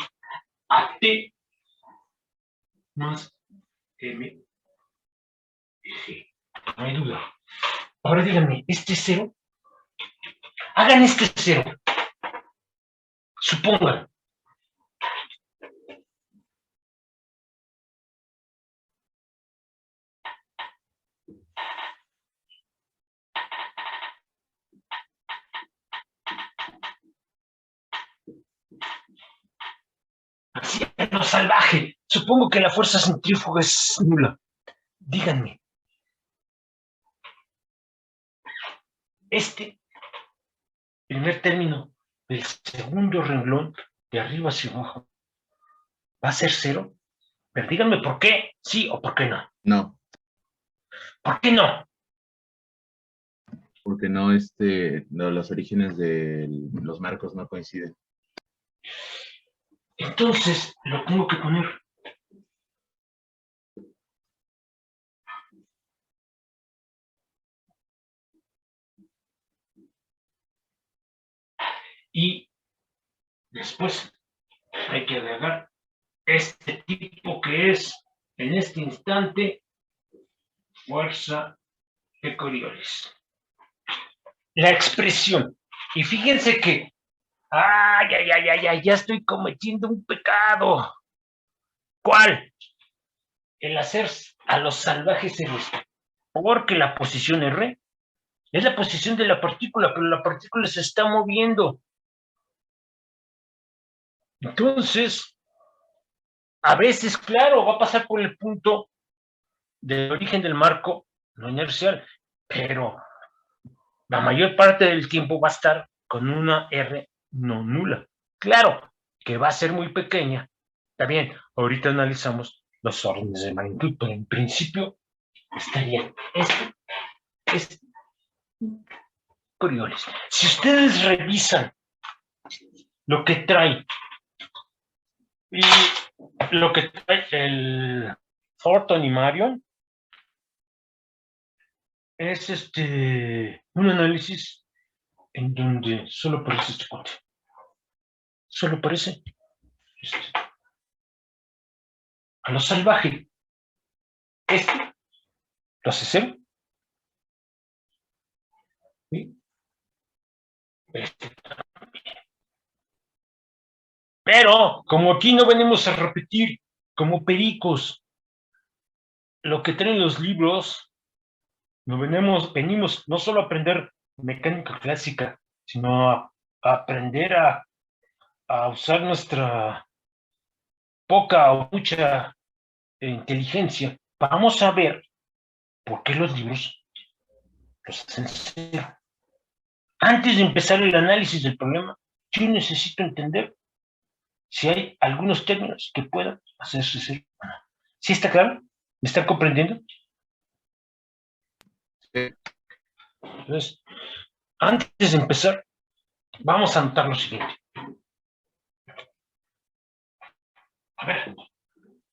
a T más M G. No hay duda. Ahora díganme, ¿este cero? Hagan este cero. Supongan. Así es lo salvaje. Supongo que la fuerza centrífuga es nula. Díganme. Este primer término del segundo renglón, de arriba hacia abajo, ¿va a ser cero? Pero díganme por qué sí o por qué no.
No,
¿Por qué no?
porque no, no, los orígenes de los marcos no coinciden.
Entonces lo tengo que poner. Y después hay que agregar este tipo que es, en este instante, fuerza de Coriolis. La expresión. Y fíjense que, ya estoy cometiendo un pecado. ¿Cuál? El hacer a los salvajes héroes. Porque la posición R es la posición de la partícula, pero la partícula se está moviendo. Entonces, a veces, claro, va a pasar por el punto del origen del marco no inercial, pero la mayor parte del tiempo va a estar con una R no nula. Claro, que va a ser muy pequeña. También, ahorita analizamos los órdenes de magnitud, pero en principio estaría este Coriolis. Si ustedes revisan lo que trae y lo que trae el Thornton y Marion, es un análisis en donde solo aparece este cuate. Solo aparece a lo salvaje. Lo hace cero. ¿Sí? Pero, como aquí no venimos a repetir como pericos lo que traen los libros, no venimos no solo a aprender mecánica clásica, sino a aprender a usar nuestra poca o mucha inteligencia. Vamos a ver por qué los libros los hacen cero. Antes de empezar el análisis del problema, yo necesito entender si hay algunos términos que puedan hacerse cero. ¿Sí está claro? ¿Me están comprendiendo? Entonces, antes de empezar, vamos a anotar lo siguiente. A ver,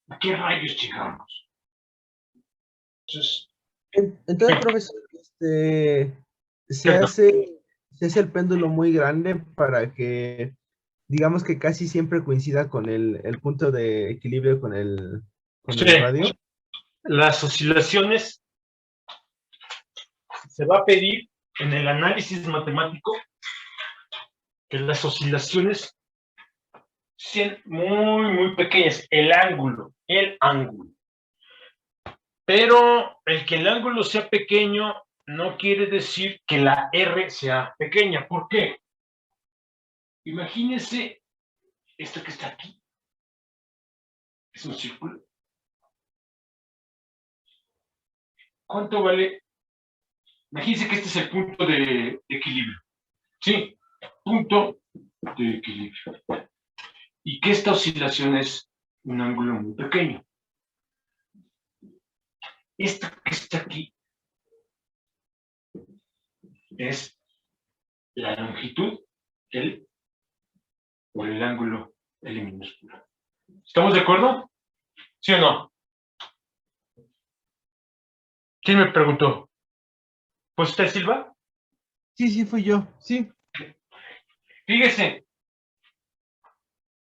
¿a qué rayos llegamos?
Entonces, profesor, se hace el péndulo muy grande para que, digamos que casi siempre coincida con el punto de equilibrio con el radio.
Las oscilaciones se va a pedir en el análisis matemático que las oscilaciones sean muy pequeñas. El ángulo. Pero el que el ángulo sea pequeño no quiere decir que la R sea pequeña. ¿Por qué? Imagínense esto que está aquí. Es un círculo. ¿Cuánto vale? Imagínense que este es el punto de equilibrio. Sí, punto de equilibrio. Y que esta oscilación es un ángulo muy pequeño. Esto que está aquí es la longitud por el ángulo L minúsculo. ¿Estamos de acuerdo? ¿Sí o no? ¿Quién me preguntó? ¿Pues usted, Silva?
Sí, sí, fui yo. Sí.
Fíjese,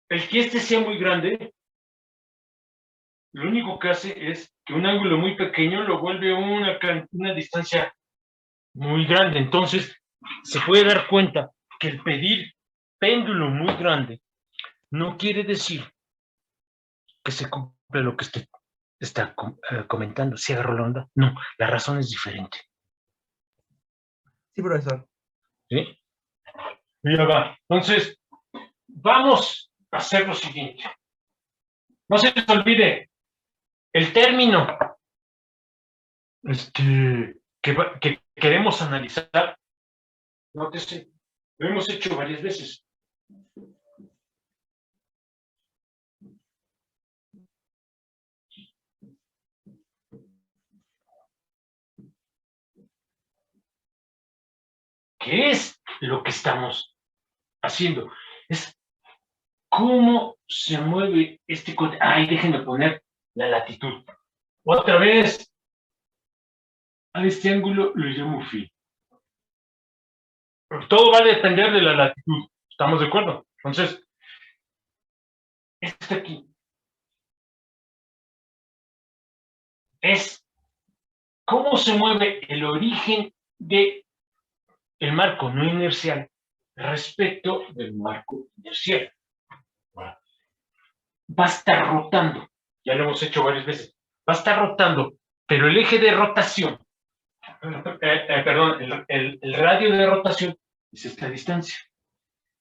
el que este sea muy grande, lo único que hace es que un ángulo muy pequeño lo vuelve una distancia muy grande. Entonces, se puede dar cuenta que el pedir péndulo muy grande no quiere decir que se cumple lo que usted está comentando. ¿Si agarró la onda? No, la razón es diferente.
Sí, profesor.
¿Sí? Y ya va. Entonces, vamos a hacer lo siguiente. No se les olvide el término que queremos analizar. Nótese, lo hemos hecho varias veces. ¿Qué es lo que estamos haciendo? Es cómo se mueve este cote. Ay, déjenme poner la latitud. Otra vez, a este ángulo lo llamo phi. Todo va a depender de la latitud. ¿Estamos de acuerdo? Entonces, este aquí es cómo se mueve el origen de el marco no inercial respecto del marco inercial. Va a estar rotando, ya lo hemos hecho varias veces, va a estar rotando, pero el eje de rotación, perdón, el radio de rotación es esta distancia.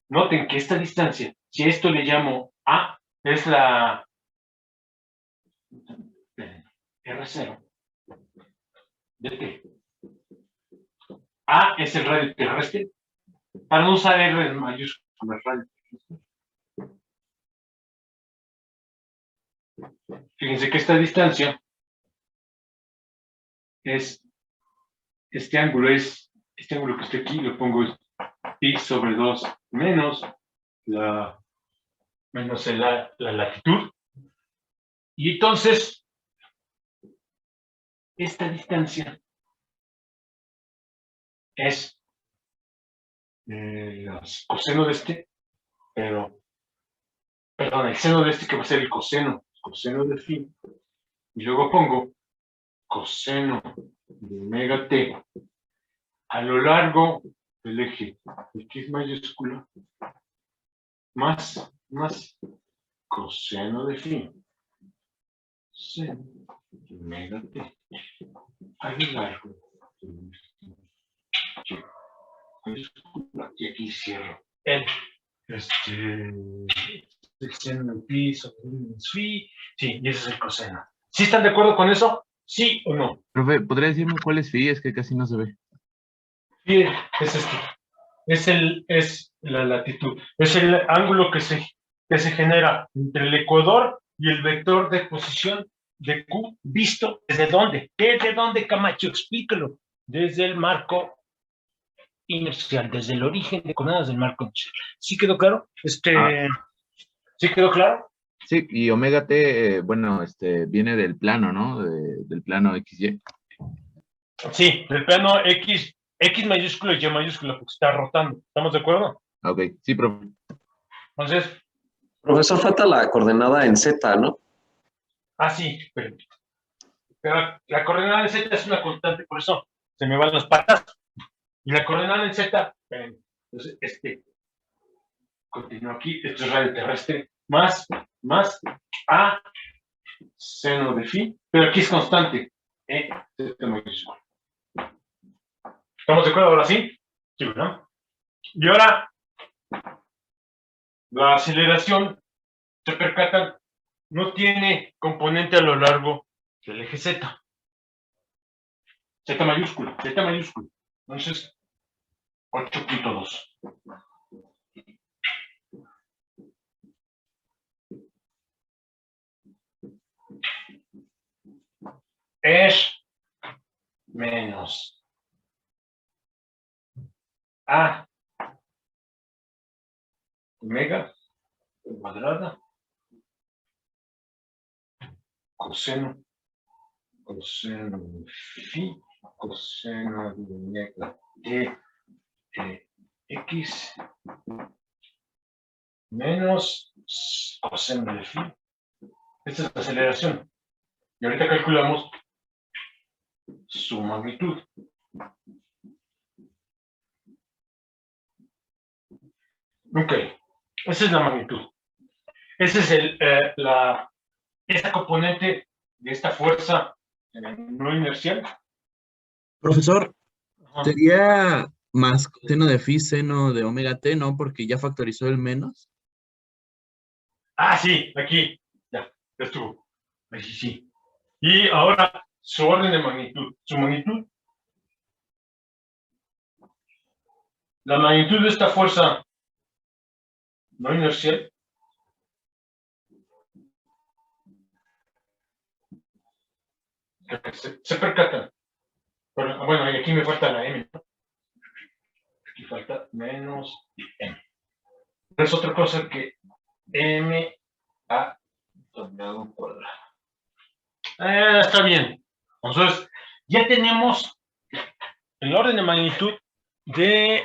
Noten que esta distancia, si esto le llamo A, es la R0 de T. A es el radio terrestre, para no usar R en mayúscula, radio. Fíjense que esta distancia es este ángulo que está aquí, lo pongo pi sobre 2 menos la latitud. Y entonces, esta distancia es el coseno de este, pero, perdón, el seno de este que va a ser el coseno de phi. Y luego pongo coseno de omega t a lo largo del eje x mayúscula más coseno de phi seno de omega t a lo largo del mayúscula, y aquí cierro el seno del pi sobre phi. Sí, y ese es el coseno. ¿Sí están de acuerdo con eso? ¿Sí o no?
Profe, ¿podría decirme cuál es phi? Es que casi no se ve.
Phi es es la latitud, es el ángulo que se genera entre el ecuador y el vector de posición de Q, visto desde dónde. ¿Desde dónde, Camacho? Explíquelo. Desde el marco inercial, desde el origen de coordenadas del marco inercial. ¿Sí quedó claro? ¿Sí quedó claro?
Sí, y omega t, bueno, viene del plano, ¿no? Del plano XY.
Sí, del plano X mayúscula y Y mayúscula, porque está rotando. ¿Estamos de acuerdo?
Ok, sí, profe.
Entonces,
Profesor, falta la coordenada en Z, ¿no?
sí, pero la coordenada en Z es una constante, por eso se me van las patas. Y la coordenada en Z, entonces continúa aquí, esto es radio terrestre, más A seno de phi, pero aquí es constante, Z mayúscula. ¿Estamos de acuerdo ahora sí? Sí, ¿no? Y ahora, la aceleración, se percatan, no tiene componente a lo largo del eje Z. Z mayúscula. Entonces, 8.2. Es menos A omega cuadrada coseno de phi, coseno de x menos coseno de phi. Esta es la aceleración. Y ahorita calculamos su magnitud. Ok, esa es la magnitud. Esa es esta componente de esta fuerza no inercial.
Profesor,
Ajá.
sería más coseno de phi seno de omega t, ¿no? Porque ya factorizó el menos.
Ah, sí, aquí. Ya estuvo. Ahí sí. Y ahora su orden de magnitud. Su magnitud. La magnitud de esta fuerza no inercial se percatan. Bueno, y aquí me falta la m, ¿no? Aquí falta menos m. Es otra cosa que m a w cuadrado. Está bien. Entonces, ya tenemos el orden de magnitud de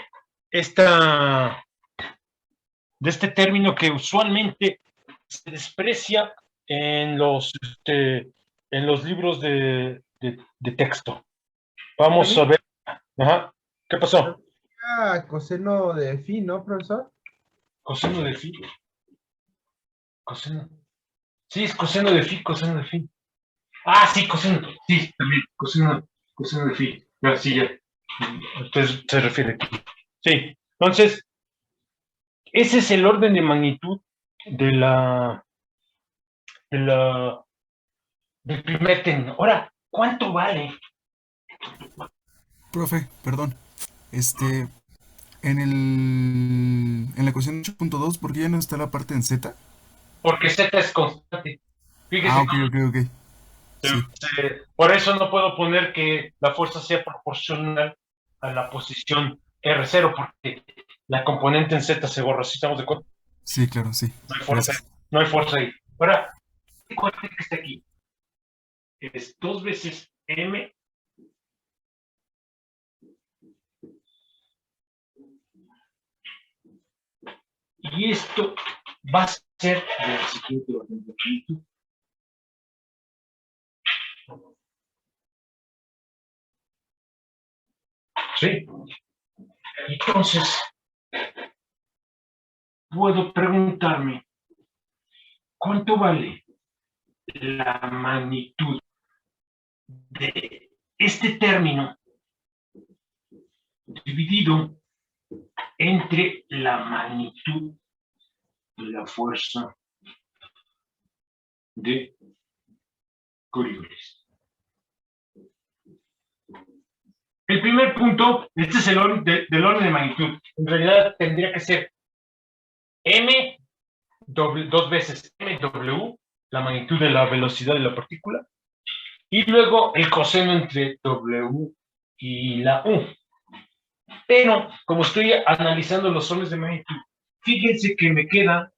este término que usualmente se desprecia en los libros de texto. Vamos a ver. Ajá. ¿Qué pasó?
Coseno de phi, ¿no, profesor?
Coseno de phi. Coseno. Sí, es coseno de phi, coseno de phi. Ah, sí, coseno. Sí, también. Coseno de phi. Ya, sí, ya. Entonces se refiere aquí. Sí. Entonces, ese es el orden de magnitud del primer término. Ahora, ¿cuánto vale?
Profe, perdón. En la ecuación 8.2, ¿por qué ya no está la parte en Z?
Porque Z es constante. Fíjese,
Ok. Sí.
por eso no puedo poner que la fuerza sea proporcional a la posición R0, porque la componente en Z se borra. ¿Sí estamos de acuerdo?
Sí, claro, sí.
No hay fuerza, no hay fuerza ahí. Ahora, este cuate que está aquí es 2 veces M y esto va a ser de la siguiente orden de magnitud. ¿Sí? Entonces, puedo preguntarme, ¿cuánto vale la magnitud de este término dividido entre la magnitud de la fuerza de Coriolis? El primer punto, este es el orden del orden de magnitud. En realidad tendría que ser m, dos veces mw, la magnitud de la velocidad de la partícula, y luego el coseno entre w y la u. Pero, como estoy analizando los órdenes de magnitud, fíjense que me queda,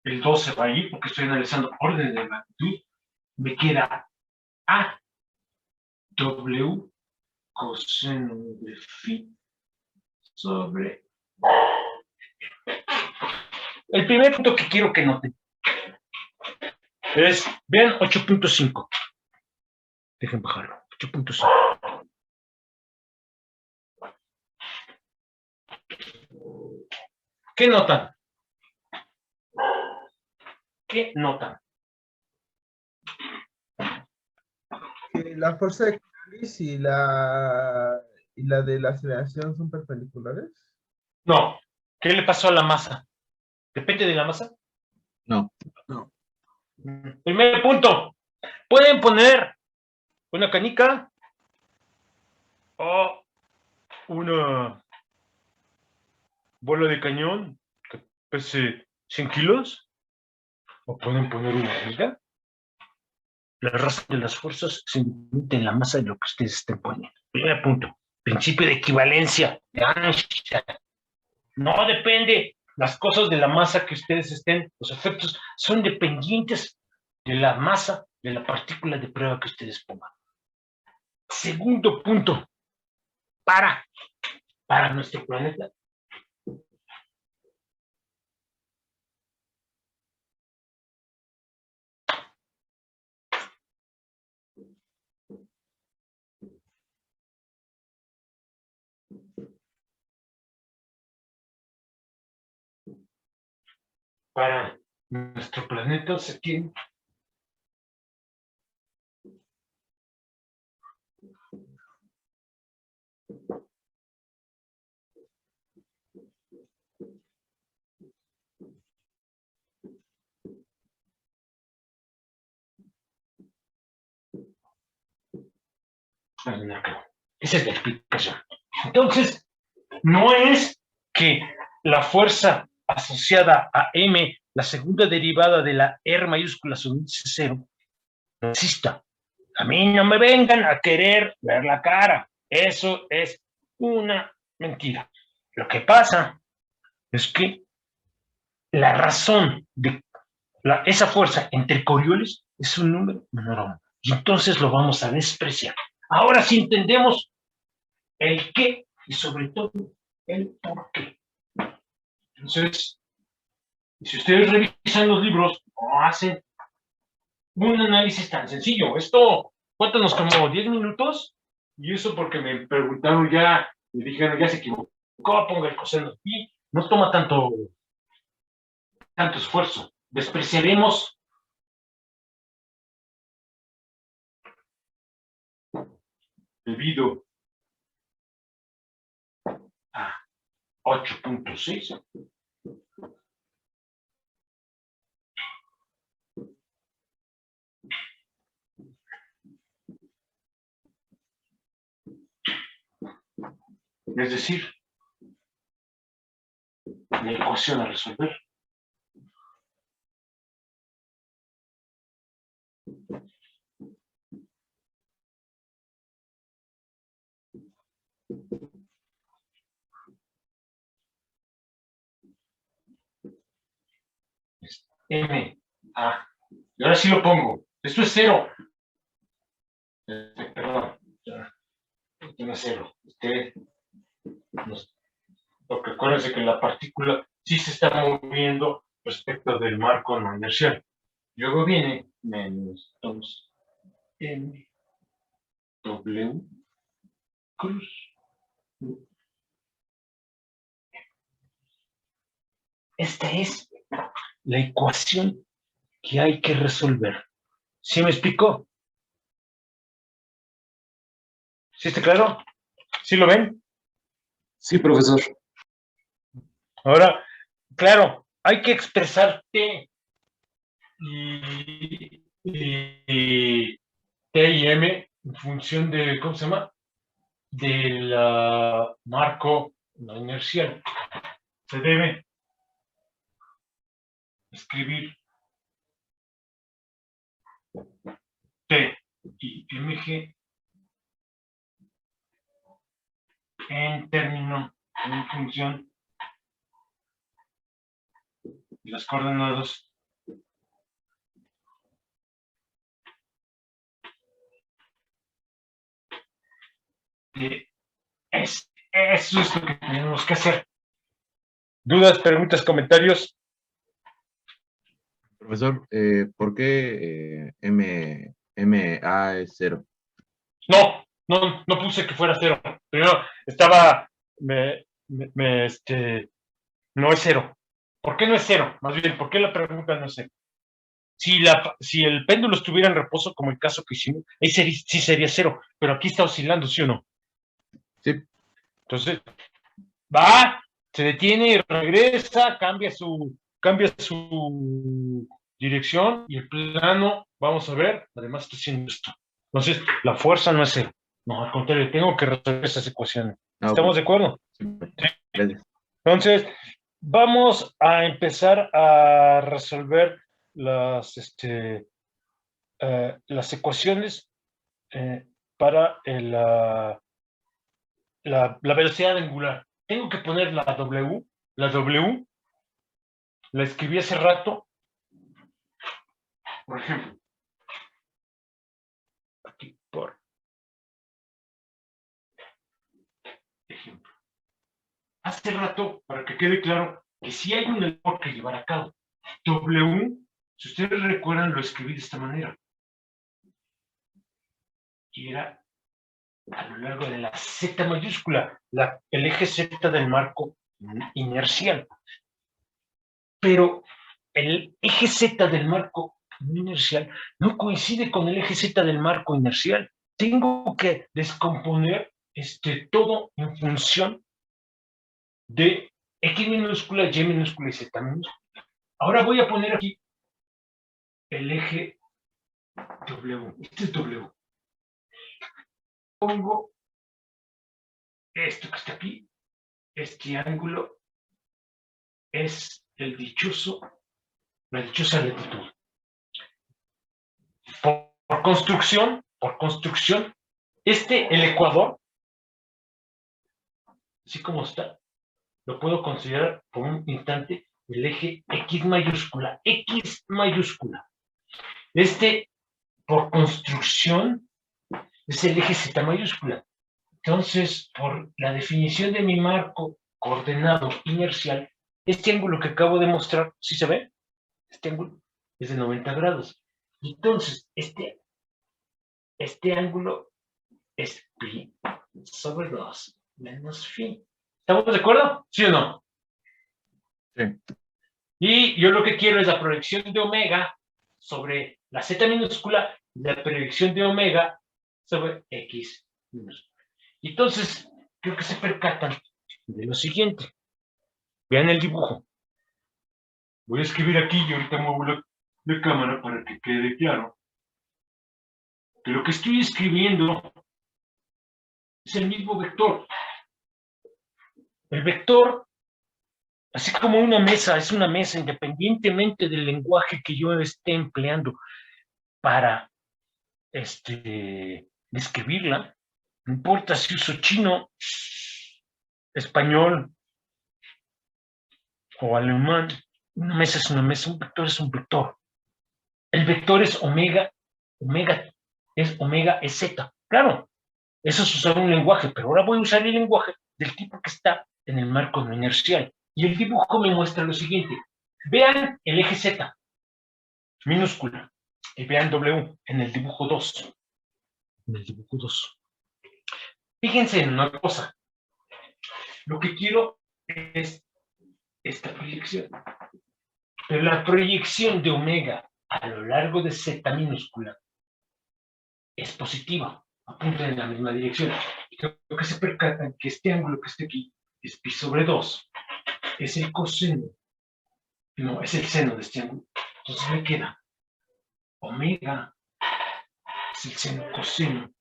el 2 se va a ir porque estoy analizando órdenes de magnitud, me queda a w coseno de phi sobre... El primer punto que quiero que noten es, vean 8.5. Dejen bajarlo, 8.5. ¿Qué notan? ¿Qué notan?
La fuerza de Coriolis y la de la aceleración son perpendiculares.
No. ¿Qué le pasó a la masa? ¿Depende de la masa?
No.
Primer punto. Pueden poner una canica o una bola de cañón que pese 100 kilos, o pueden poner una viga. La razón de las fuerzas se limita en la masa de lo que ustedes estén poniendo. Primer punto. Principio de equivalencia de Einstein. No depende las cosas de la masa que ustedes estén, los efectos son dependientes de la masa de la partícula de prueba que ustedes pongan. Segundo punto, para nuestro planeta. Para nuestro planeta se tiene esa es la explicación. Entonces, no es que la fuerza asociada a M, la segunda derivada de la R mayúscula sobre índice cero, no exista. A mí no me vengan a querer ver la cara. Eso es una mentira. Lo que pasa es que la razón de esa fuerza entre Coriolis es un número menor a 1. Y entonces lo vamos a despreciar. Ahora sí entendemos el qué y sobre todo el por qué. Entonces, si ustedes revisan los libros, no hacen un análisis tan sencillo. Esto, cuéntanos como 10 minutos, y eso porque me preguntaron ya, me dijeron, ya se equivocó, ponga el coseno aquí, no toma tanto esfuerzo. Despreciaremos debido a 8.6. Es decir, la ecuación a resolver. M, A. Y ahora sí lo pongo. Esto es 0. Perdón. Esto no es 0. Porque acuérdense que la partícula sí se está moviendo respecto del marco no inercial. Luego viene menos 2 M W cruz. Esta es la ecuación que hay que resolver. ¿Sí me explicó? ¿Sí está claro? ¿Sí lo ven?
Sí, profesor.
Ahora, claro, hay que expresar T y T y M en función de, ¿cómo se llama? Del marco no inercial. Se debe escribir T y MG en término, en función de las coordenadas de S. Eso es lo que tenemos que hacer. ¿Dudas, preguntas, comentarios?
Profesor, ¿por qué MA es 0?
No puse que fuera 0. Primero estaba, no es 0. ¿Por qué no es 0? Más bien, ¿por qué la pregunta no es 0? Si el péndulo estuviera en reposo, como el caso que hicimos, ahí sí sería 0, pero aquí está oscilando, ¿sí o no?
Sí.
Entonces, va, se detiene y regresa, cambia su dirección y el plano, vamos a ver, además está haciendo esto. Entonces, la fuerza no es 0. No, al contrario, tengo que resolver esas ecuaciones. ¿Estamos de acuerdo?
Sí. Gracias.
Entonces, vamos a empezar a resolver las ecuaciones para la velocidad angular. Tengo que poner la W. La W la escribí hace rato. Por ejemplo, hace rato, para que quede claro, que sí hay una labor que llevar a cabo. W, si ustedes recuerdan, lo escribí de esta manera. Y era a lo largo de la Z mayúscula, el eje Z del marco inercial. Pero el eje Z del marco inercial no coincide con el eje Z del marco inercial. Tengo que descomponer todo en función de X minúscula, Y minúscula y Z minúscula. Ahora voy a poner aquí el eje W. Este es W. Pongo esto que está aquí. Este ángulo es la dichosa latitud. Por construcción, el ecuador, así como está, lo puedo considerar por un instante el eje X mayúscula. X mayúscula. Por construcción, es el eje Z mayúscula. Entonces, por la definición de mi marco coordenado inercial, este ángulo que acabo de mostrar, ¿sí se ve? Este ángulo es de 90 grados. Entonces, este ángulo es pi sobre 2 menos phi. ¿Estamos de acuerdo? ¿Sí o no?
Sí.
Y yo lo que quiero es la proyección de omega sobre la z minúscula y la proyección de omega sobre x minúscula. Entonces, creo que se percatan de lo siguiente. Vean el dibujo. Voy a escribir aquí y ahorita muevo la cámara para que quede claro que lo que estoy escribiendo es el mismo vector. El vector, así como una mesa, es una mesa independientemente del lenguaje que yo esté empleando para describirla. No importa si uso chino, español o alemán. Una mesa es una mesa, un vector es un vector. El vector es omega es z. Claro, eso es usar un lenguaje, pero ahora voy a usar el lenguaje del tipo que está en el marco no inercial. Y el dibujo me muestra lo siguiente. Vean el eje Z, minúscula, y vean W en el dibujo 2. En el dibujo 2. Fíjense en una cosa. Lo que quiero es esta proyección. Pero la proyección de omega a lo largo de Z minúscula es positiva, apunta en la misma dirección. Y creo que se percatan que este ángulo que está aquí es pi sobre 2. Es el coseno. No, es el seno de este ángulo. Entonces me queda omega es el seno coseno.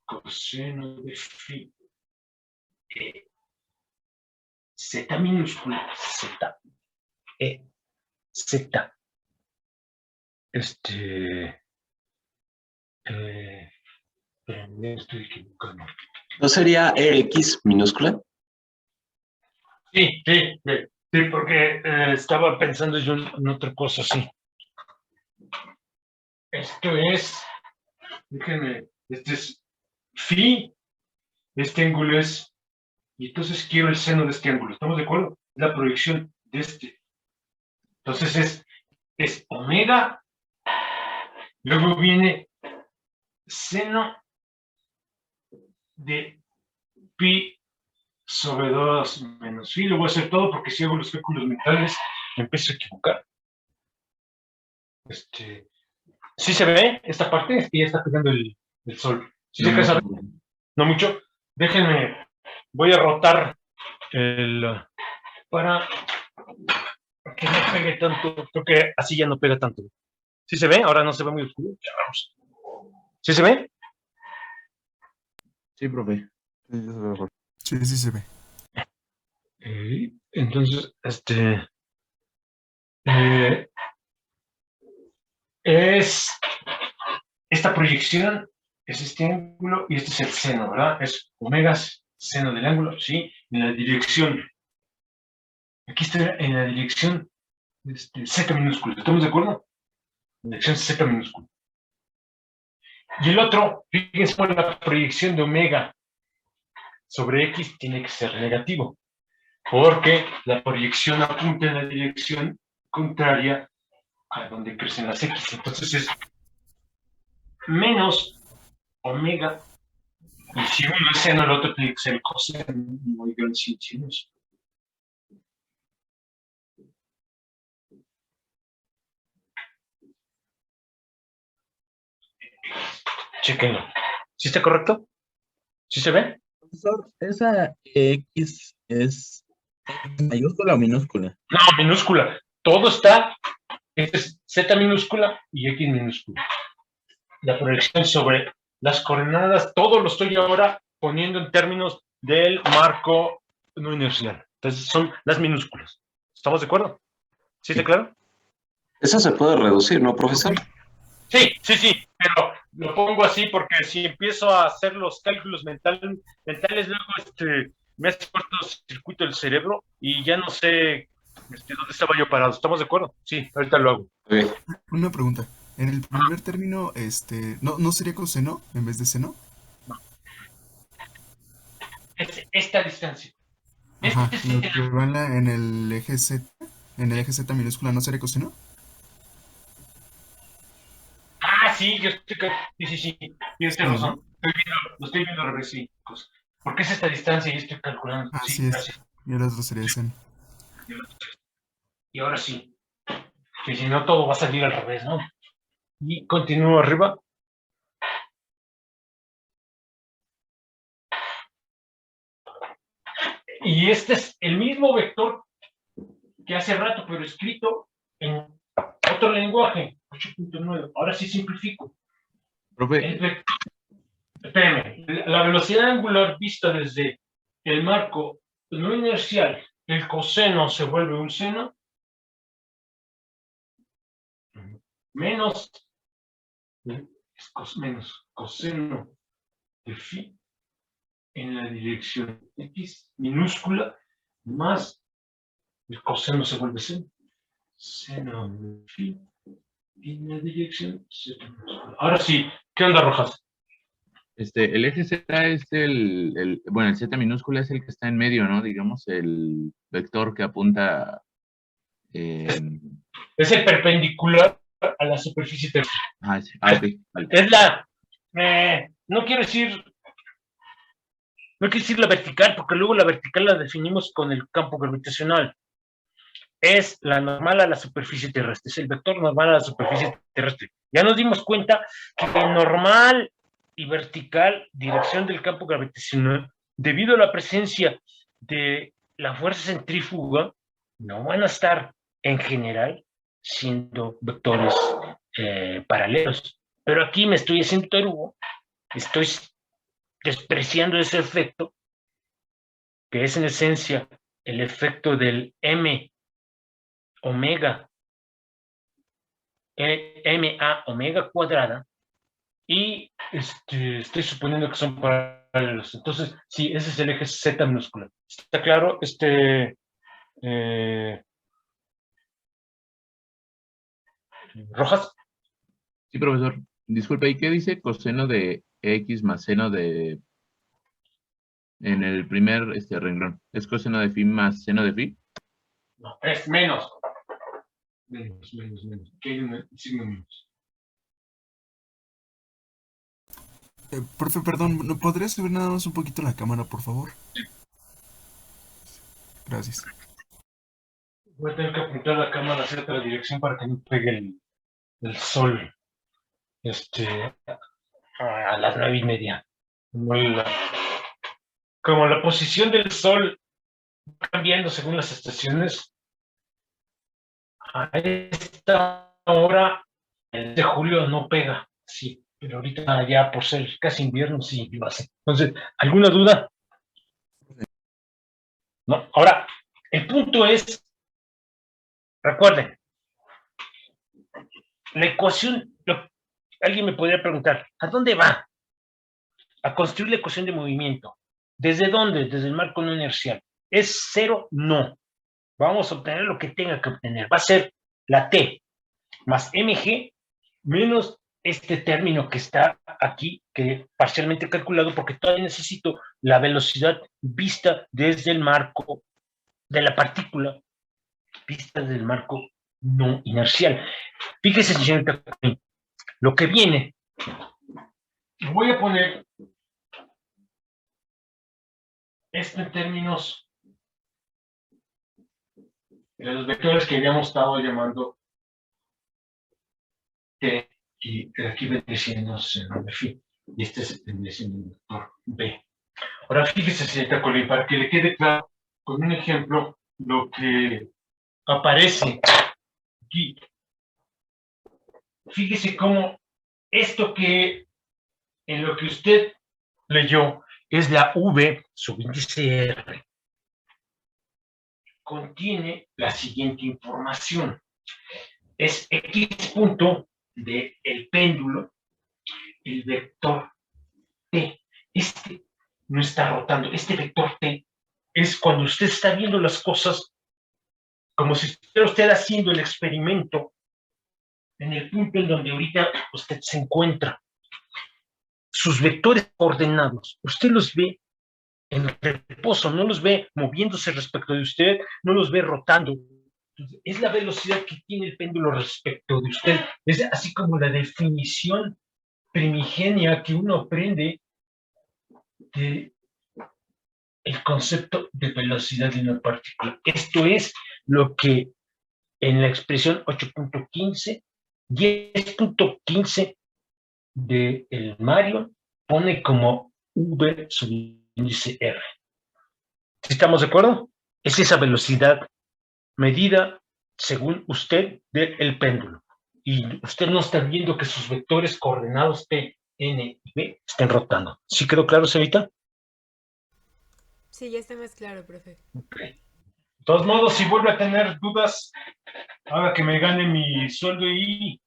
Coseno de phi. Z minúscula, Z. Z. Me estoy equivocando.
¿No sería X minúscula?
Sí, porque estaba pensando yo en otra cosa, sí. Esto es, déjenme, este es phi, este ángulo es, y entonces quiero el seno de este ángulo, ¿estamos de acuerdo? La proyección de este. Entonces es omega, luego viene seno de pi sobre 2 menos phi. Lo voy a hacer todo porque si hago los cálculos mentales me empiezo a equivocar. ¿Sí se ve esta parte? Es que ya está pegando el sol. ¿Sí se alcanza a ver? No mucho. Déjenme, voy a rotar para que no pegue tanto. Creo que así ya no pega tanto. ¿Sí se ve? Ahora no se ve muy oscuro. Ya vamos. ¿Sí se ve?
Sí, profe.
Sí, ya se ve mejor. Sí, sí se ve.
Entonces, es esta proyección, es este ángulo y este es el seno, ¿verdad? Es omega, seno del ángulo, ¿sí? En la dirección. Aquí está en la dirección Z minúscula. ¿Estamos de acuerdo? En la dirección Z minúscula. Y el otro, fíjense por la proyección de omega sobre X tiene que ser negativo, porque la proyección apunta en la dirección contraria a donde crecen las X. Entonces es menos omega, y si uno es seno, el otro tiene que ser coseno, muy bien, sin chinos. Chequenlo. ¿Sí está correcto? ¿Sí se ve?
Profesor, ¿esa X es mayúscula o minúscula?
No, minúscula. Todo está, este es Z minúscula y X minúscula. La proyección sobre las coordenadas, todo lo estoy ahora poniendo en términos del marco no inercial. Entonces son las minúsculas. ¿Estamos de acuerdo? ¿Sí está claro?
Eso se puede reducir, ¿no, profesor?
Sí, pero lo pongo así porque si empiezo a hacer los cálculos mentales luego me hace cortocircuito el cerebro y ya no sé dónde estaba yo parado. ¿Estamos de acuerdo? Sí, ahorita lo hago.
Ok.
Una pregunta. En el primer término, ¿no sería coseno en vez de seno?
Es esta distancia.
Ajá,
Este
lo
es
que va en el eje Z, minúscula, ¿no sería coseno?
sí, sí, tienes
Sí,
razón.
¿no?
Lo estoy viendo al revés, sí. Pues, porque es esta distancia y estoy calculando. Sí,
Así es.
gracias.
Y el otro sería seno.
Y ahora sí. Que si no, todo va a salir al revés, ¿no? Y continúo arriba. Y este es el mismo vector que hace rato, pero escrito en otro lenguaje, 8.9. Ahora sí simplifico.
Profe,
Espérame, la velocidad angular vista desde el marco no inercial, el coseno se vuelve un seno, menos coseno de phi en la dirección X minúscula, más el coseno se vuelve seno. Seno de phi en la dirección Z minúscula. Ahora sí, ¿qué onda, Rojas?
el eje Z es bueno, el Z minúscula es el que está en medio, ¿no? Digamos, el vector que apunta.
Es el perpendicular a la superficie terrestre.
Ok, vale.
Es la, no quiero decir la vertical, porque luego la vertical la definimos con el campo gravitacional. Es la normal a la superficie terrestre, es el vector normal a la superficie terrestre. Ya nos dimos cuenta que el normal y vertical, dirección del campo gravitacional, debido a la presencia de la fuerza centrífuga, no van a estar en general siendo vectores paralelos. Pero aquí me estoy haciendo tarugo, estoy despreciando ese efecto, que es en esencia el efecto del M omega, MA omega cuadrada, y estoy suponiendo que son paralelos. Entonces, sí, ese es el eje Z minúscula. ¿Está claro? ¿Rojas?
Sí, profesor. Disculpe, ¿y qué dice coseno de X más seno de... en el primer renglón? ¿Es coseno de phi más seno de phi?
No, es menos. Menos. ¿Qué hay un signo menos?
Profe, perdón, ¿no podría subir nada más un poquito la cámara, por favor? Gracias.
Voy a tener que apuntar la cámara hacia otra dirección para que no pegue el sol a las 9:30. Como la posición del sol va cambiando según las estaciones, a esta hora el de julio no pega, sí, pero ahorita ya por ser casi invierno sí lo hace. Entonces, ¿alguna duda? No. Ahora, el punto es, recuerden, la ecuación, alguien me podría preguntar, ¿a dónde va? A construir la ecuación de movimiento. ¿Desde dónde? Desde el marco no inercial. ¿Es cero? No. Vamos a obtener lo que tenga que obtener. Va a ser la T más mg menos este término que está aquí, que parcialmente calculado, porque todavía necesito la velocidad vista desde el marco de la partícula, vista desde el marco no inercial. Fíjese, señorita, lo que viene, voy a poner esto en términos de los vectores que habíamos estado llamando T, y aquí vendría siendo seno de phi, y este vendría siendo el vector B. Ahora fíjese, señorita Colín, para que le quede claro con un ejemplo lo que aparece aquí. Fíjese cómo esto que en lo que usted leyó es la V subíndice R, contiene la siguiente información. Es X punto del péndulo, el vector T. Este no está rotando. Este vector T es cuando usted está viendo las cosas como si estuviera usted haciendo el experimento en el punto en donde ahorita usted se encuentra. Sus vectores coordenados, usted los ve en reposo, no los ve moviéndose respecto de usted, no los ve rotando. Es la velocidad que tiene el péndulo respecto de usted. Es así como la definición primigenia que uno aprende de el concepto de velocidad de una partícula. Esto es lo que en la expresión 8.15, 10.15 del Mario pone como V subíndice R. ¿Sí estamos de acuerdo? Es esa velocidad medida según usted del péndulo. Y usted no está viendo que sus vectores coordenados P, N y B estén rotando. ¿Sí quedó claro, señorita?
Sí, ya está más claro, profe.
Ok. De todos modos, si vuelve a tener dudas, haga que me gane mi sueldo y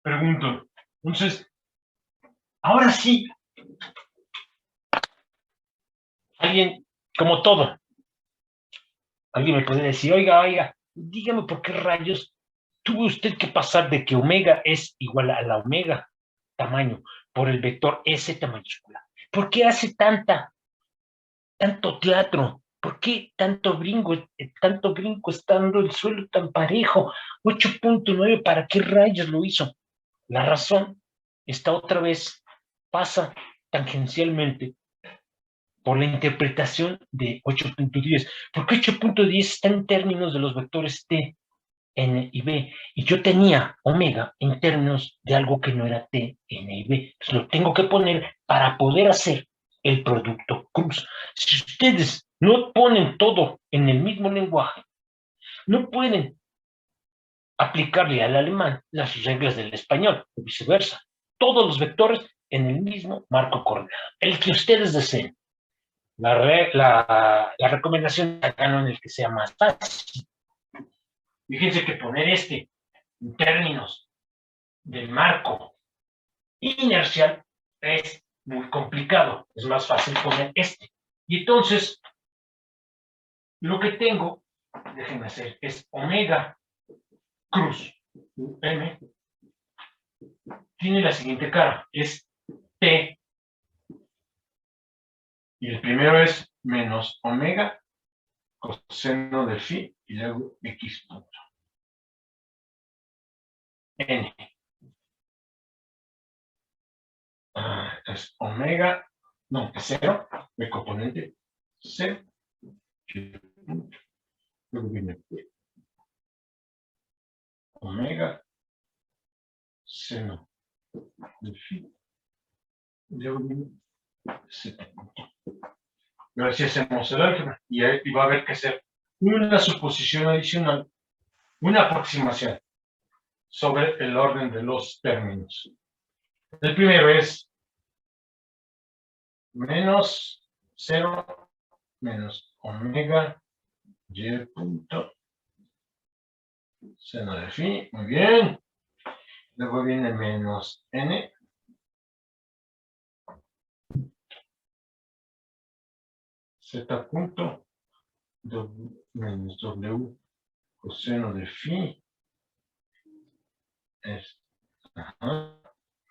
pregunto. Entonces, ahora sí, alguien, como todo, alguien me puede decir, oiga, dígame por qué rayos tuvo usted que pasar de que omega es igual a la omega tamaño por el vector Z mayúscula. ¿Por qué hace tanto teatro? ¿Por qué tanto brinco estando el suelo tan parejo? 8.9, ¿para qué rayos lo hizo? La razón está otra vez, pasa tangencialmente por la interpretación de 8.10, porque 8.10 está en términos de los vectores T, N y B, y yo tenía omega en términos de algo que no era T, N y B. Entonces lo tengo que poner para poder hacer el producto cruz. Si ustedes no ponen todo en el mismo lenguaje, no pueden aplicarle al alemán las reglas del español, o viceversa. Todos los vectores en el mismo marco coordenado, el que ustedes deseen. La recomendación acá en el que sea más fácil. Fíjense que poner este en términos del marco inercial es muy complicado. Es más fácil poner este. Y entonces, lo que tengo, déjenme hacer, es omega cruz M, tiene la siguiente cara, es T, y el primero es menos omega coseno de phi, y luego X punto N. Es omega, no, es 0, de componente 0, luego viene P. Omega seno de phi, luego viene 7. Y ahora sí hacemos el álgebra, y va a haber que hacer una suposición adicional, una aproximación sobre el orden de los términos. El primero es menos 0 menos omega y punto seno de phi, muy bien. Luego viene menos n z punto menos w coseno de phi es,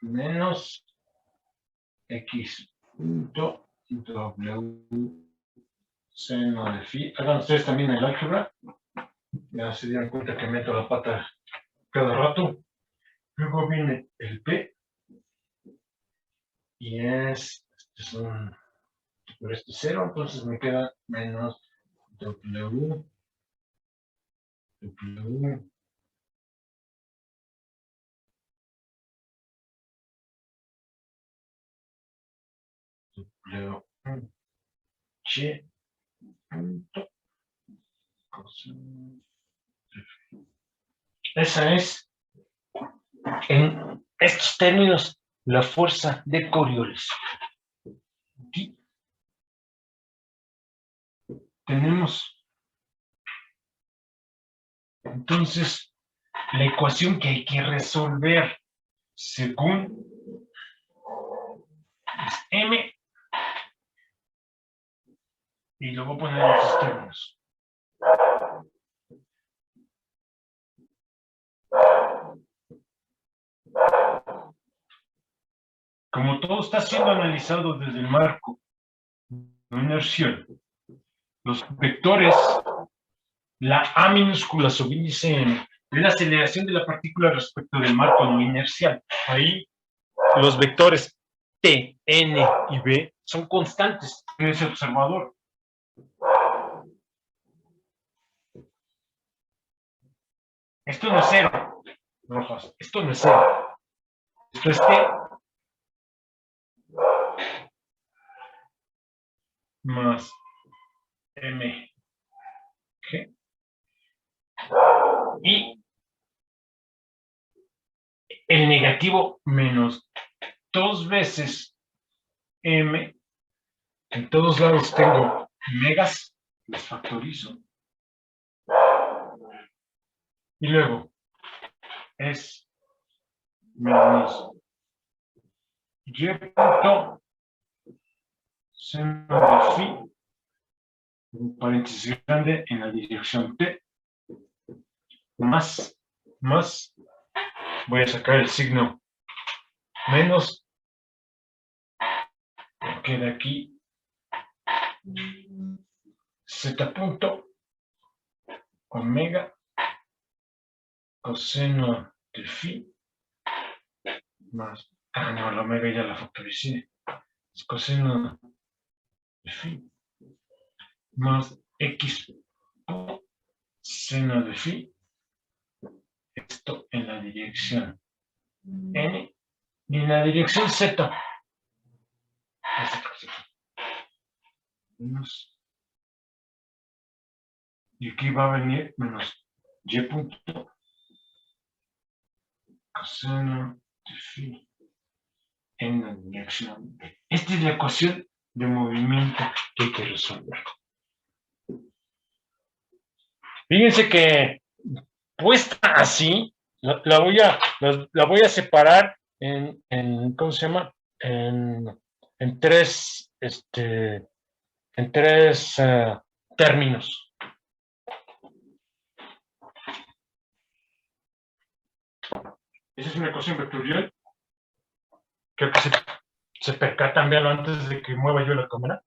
menos X punto W seno de phi. Hagan ustedes también el álgebra. Ya se dieron cuenta que meto la pata cada rato. Luego viene el P. Y este es un... Por este 0, entonces me queda menos W H punto coseno. Esa es, en estos términos, la fuerza de Coriolis. Aquí tenemos, entonces, la ecuación que hay que resolver según es M, y lo voy a poner en estos términos. Como todo está siendo analizado desde el marco no inercial, los vectores, la A minúscula sobre índice M, es la aceleración de la partícula respecto del marco no inercial. Ahí los vectores T, N y B son constantes en ese observador. Esto no es cero, Rojas, esto no es cero. Esto es T más M, G. Y el negativo menos 2 veces M. En todos lados tengo megas, los factorizo. Y luego es menos y punto seno de phi, un paréntesis grande en la dirección T, más, voy a sacar el signo menos, queda aquí z punto omega coseno de phi más, no, la omega ya la factoricé, es coseno de phi más x seno de phi, esto en la dirección n y en la dirección z. Menos, y aquí va a venir menos y punto coseno de phi en la dirección B. Esta es la ecuación de movimiento que hay que resolver. Fíjense que puesta así, la voy a separar en ¿cómo se llama? En tres, términos. Esa es una ecuación vectorial. Creo que se percatan, véanlo antes de que mueva yo la cámara.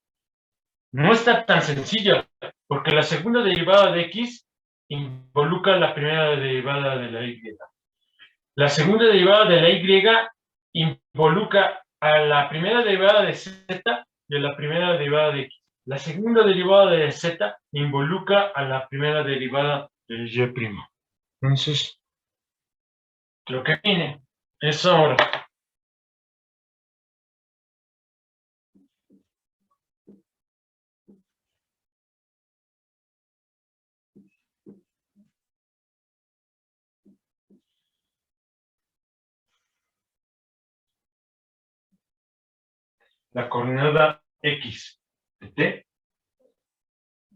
No está tan sencilla, porque la segunda derivada de x involucra la primera derivada de la y. La segunda derivada de la y involucra a la primera derivada de z y a la primera derivada de x. La segunda derivada de z involucra a la primera derivada de y'. Entonces, lo que viene es ahora la coordenada x de t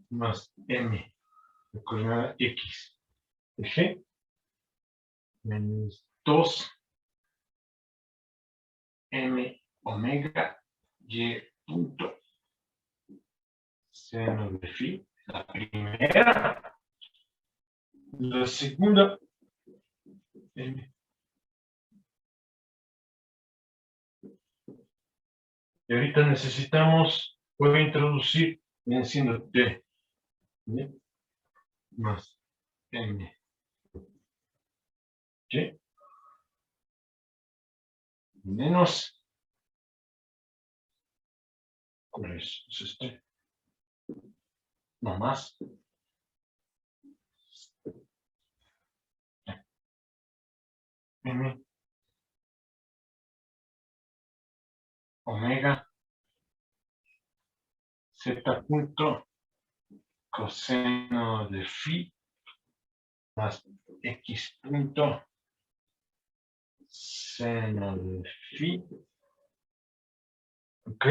más m, la coordenada x de g, menos 2 m omega y punto seno de phi, la primera, la segunda m Y ahorita necesitamos, voy a introducir, viene siendo T, ¿sí? Más M, ¿sí? Menos, ¿cuál es? Es este, no más, M, omega, Z punto, coseno de phi, más X punto, seno de phi, ok,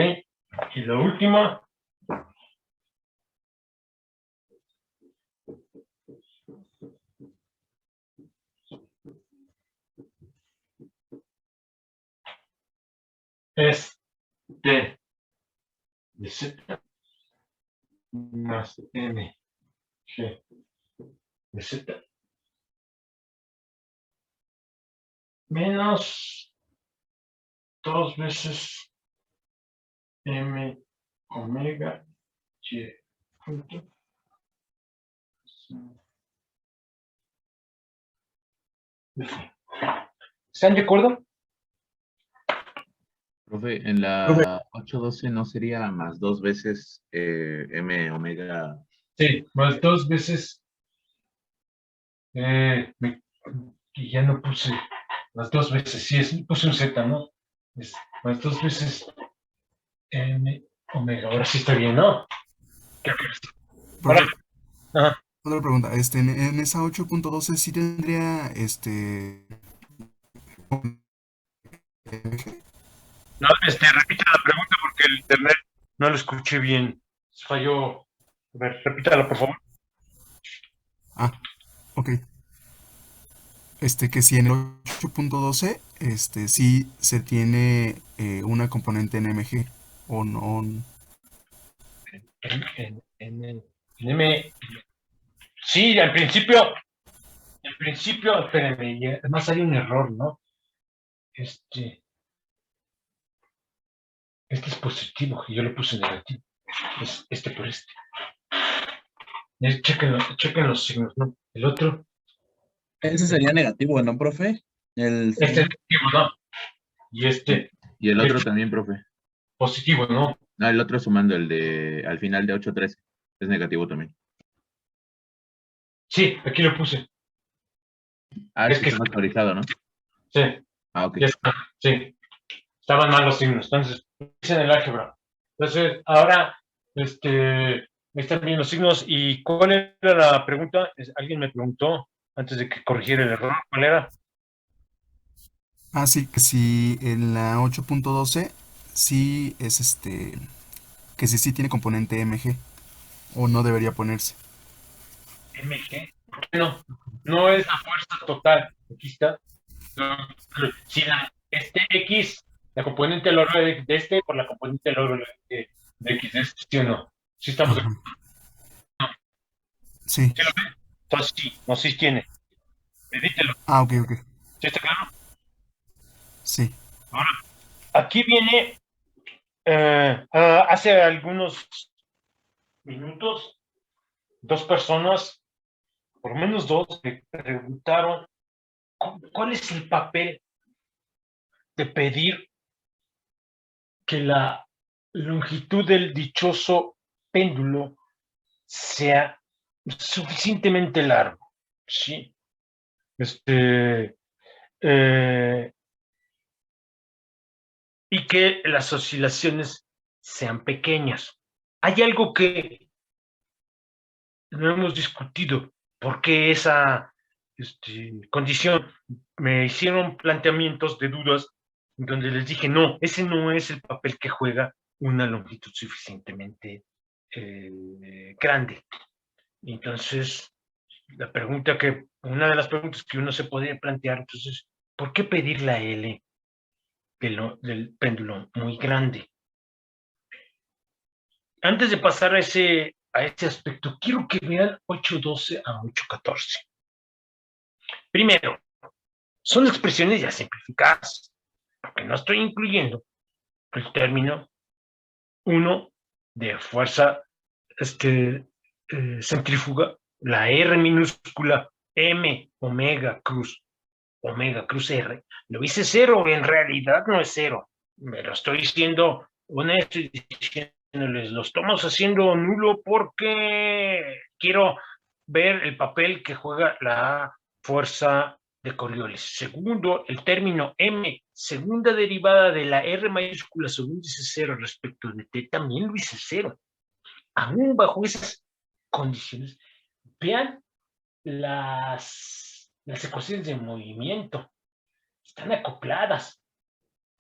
y lo último, es T de Z más M, G de Z, menos 2 veces M omega Y punto. ¿Están de acuerdo?
Profe, en
Profe,
la 812 no sería más 2 veces M omega.
Sí, más 2 veces. Y ya no puse las 2 veces. Sí, puse un Z, ¿no? Es más 2 veces M omega. Ahora sí está bien, ¿no? Ahora,
Profe,
ajá.
otra pregunta. En esa 8.12 sí tendría
No, repita la pregunta porque el internet no lo escuché bien. Falló. A ver, repítala, por favor.
Ah, ok. Que si en el 8.12 sí se tiene una componente en MG o no.
En M. Sí, en principio, espérenme, y además hay un error, ¿no? Este es positivo, y yo lo puse negativo. Es este por este. Chequen los signos, ¿no? El otro,
Ese sería negativo, ¿no, profe? El
este es
final.
negativo, ¿no? Y
Y el
y
otro también, profe.
positivo, ¿no?
No, el otro sumando el de al final de 813. Es negativo también.
Sí, aquí lo puse.
Ah, es
Es
que
que
está más actualizado, ¿no?
sí,
Ah, ok.
ya está, sí. Estaban mal los signos, entonces, hice en el álgebra. Entonces, ahora, están bien los signos. ¿Y cuál era la pregunta? Alguien me preguntó antes de que corrigiera el error. ¿Cuál era?
Ah, sí, que si en la 8.12 sí es que si sí tiene componente MG o no debería ponerse.
MG. No, no es la fuerza total. Aquí está. No, si este X, la componente del oro de este por la componente del oro de X de este, ¿sí o no? Sí estamos de
Ajá. Sí.
acuerdo. Entonces sí, no, sí tiene. Edítelo.
Ah, ok, ok.
¿Sí está claro?
Sí.
Ahora, aquí viene, hace algunos minutos, dos personas, por lo menos dos, me preguntaron cuál es el papel de pedir que la longitud del dichoso péndulo sea suficientemente largo, ¿sí? Eh, y que las oscilaciones sean pequeñas. Hay algo que no hemos discutido, ¿por qué esa condición? Me hicieron planteamientos de dudas donde les dije, no, ese no es el papel que juega una longitud suficientemente grande. Entonces, una de las preguntas que uno se podría plantear, entonces, ¿por qué pedir la L del péndulo muy grande? Antes de pasar a ese aspecto, quiero que vean 8.12 a 8.14. Primero, son expresiones ya simplificadas, porque no estoy incluyendo el término uno de fuerza centrífuga, la R minúscula, M, omega cruz R, lo hice cero, en realidad no es cero, me lo estoy diciendo honesto y diciéndoles, lo estamos haciendo nulo porque quiero ver el papel que juega la fuerza de Coriolis. Segundo, el término M, segunda derivada de la R mayúscula, según dice cero respecto de T, también lo hice cero. Aún bajo esas condiciones, vean las ecuaciones de movimiento, están acopladas.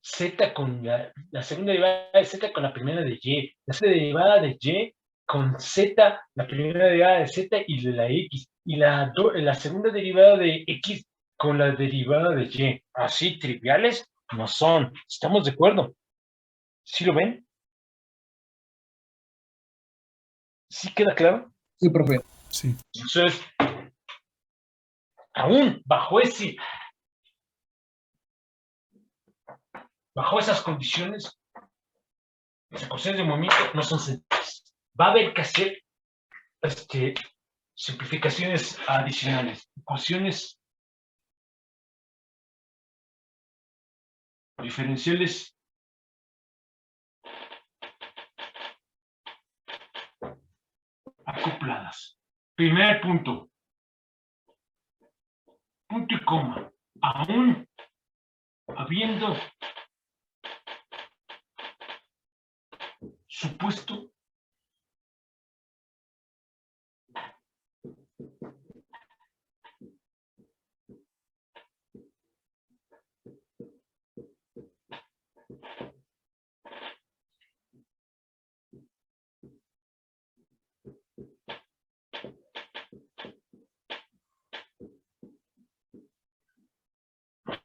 Z con la segunda derivada de Z con la primera de Y, la segunda derivada de Y con Z, la primera derivada de Z y de la X, y la segunda derivada de X con la derivada de Y. Así triviales no son. ¿Estamos de acuerdo? ¿Sí lo ven? ¿Sí queda claro?
Sí, profe.
Sí.
Entonces, aún bajo esas condiciones, las ecuaciones de movimiento no son sencillas. Va a haber que hacer simplificaciones adicionales, ecuaciones diferenciales acopladas. Primer punto y coma, aún habiendo supuesto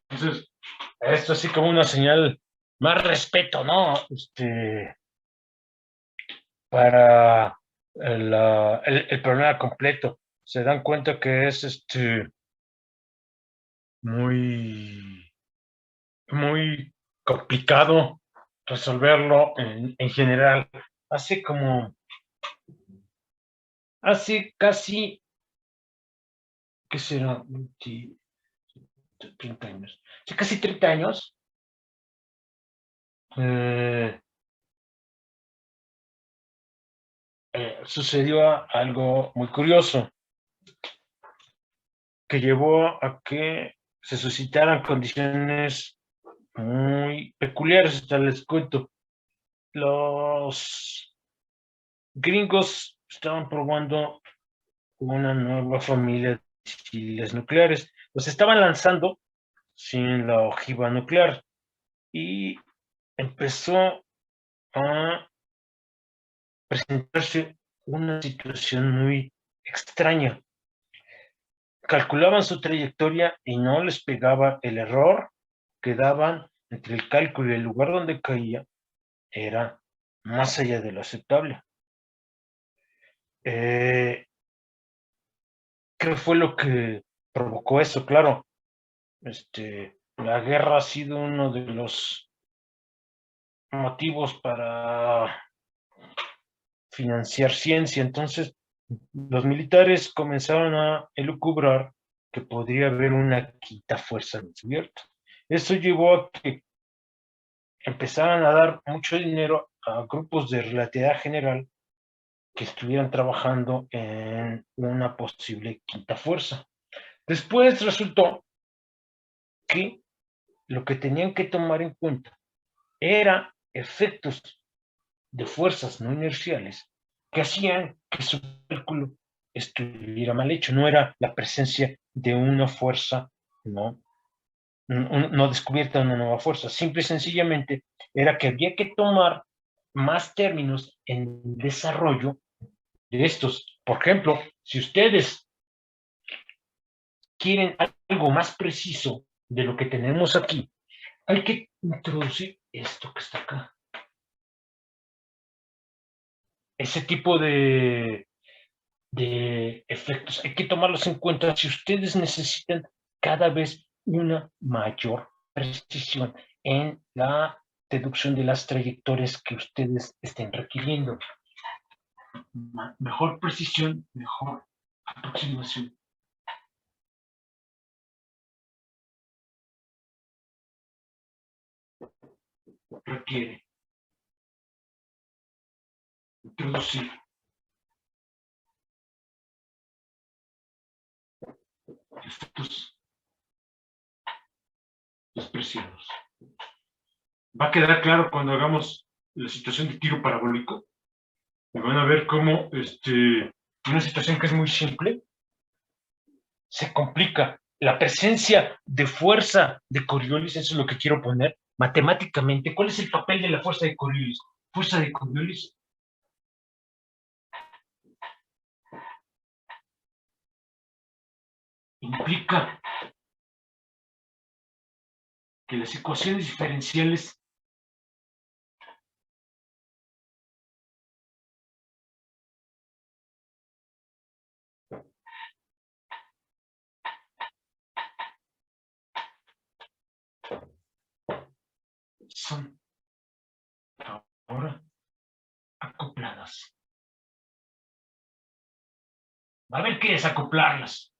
entonces, esto así como una señal, más respeto, ¿no? Para el problema completo. Se dan cuenta que es muy, muy complicado resolverlo en general. Hace casi, ¿qué será? 30 años. Hace casi 30 años, sucedió algo muy curioso que llevó a que se suscitaran condiciones muy peculiares. Hasta les cuento, los gringos estaban probando una nueva familia de misiles nucleares. Los estaban lanzando sin la ojiva nuclear y empezó a presentarse una situación muy extraña. Calculaban su trayectoria y no les pegaba. El error que daban entre el cálculo y el lugar donde caía era más allá de lo aceptable. ¿Qué fue lo que provocó eso? Claro, la guerra ha sido uno de los motivos para financiar ciencia. Entonces, los militares comenzaron a elucubrar que podría haber una quinta fuerza encubierta. Eso llevó a que empezaran a dar mucho dinero a grupos de relatividad general que estuvieran trabajando en una posible quinta fuerza. Después resultó que lo que tenían que tomar en cuenta era efectos de fuerzas no inerciales que hacían que su cálculo estuviera mal hecho. No era la presencia de una fuerza no descubierta, una nueva fuerza. Simple y sencillamente era que había que tomar más términos en desarrollo de estos. Por ejemplo, si ustedes quieren algo más preciso de lo que tenemos aquí, hay que introducir esto que está acá. Ese tipo de efectos hay que tomarlos en cuenta si ustedes necesitan cada vez una mayor precisión en la deducción de las trayectorias que ustedes estén requiriendo. Mejor precisión, mejor aproximación. Requiere introducir efectos despreciados. Va a quedar claro cuando hagamos la situación de tiro parabólico. Y van a ver cómo una situación que es muy simple se complica. La presencia de fuerza de Coriolis, eso es lo que quiero poner, matemáticamente. ¿Cuál es el papel de la fuerza de Coriolis? Fuerza de Coriolis implica que las ecuaciones diferenciales son ahora acopladas. Va a haber que desacoplarlas.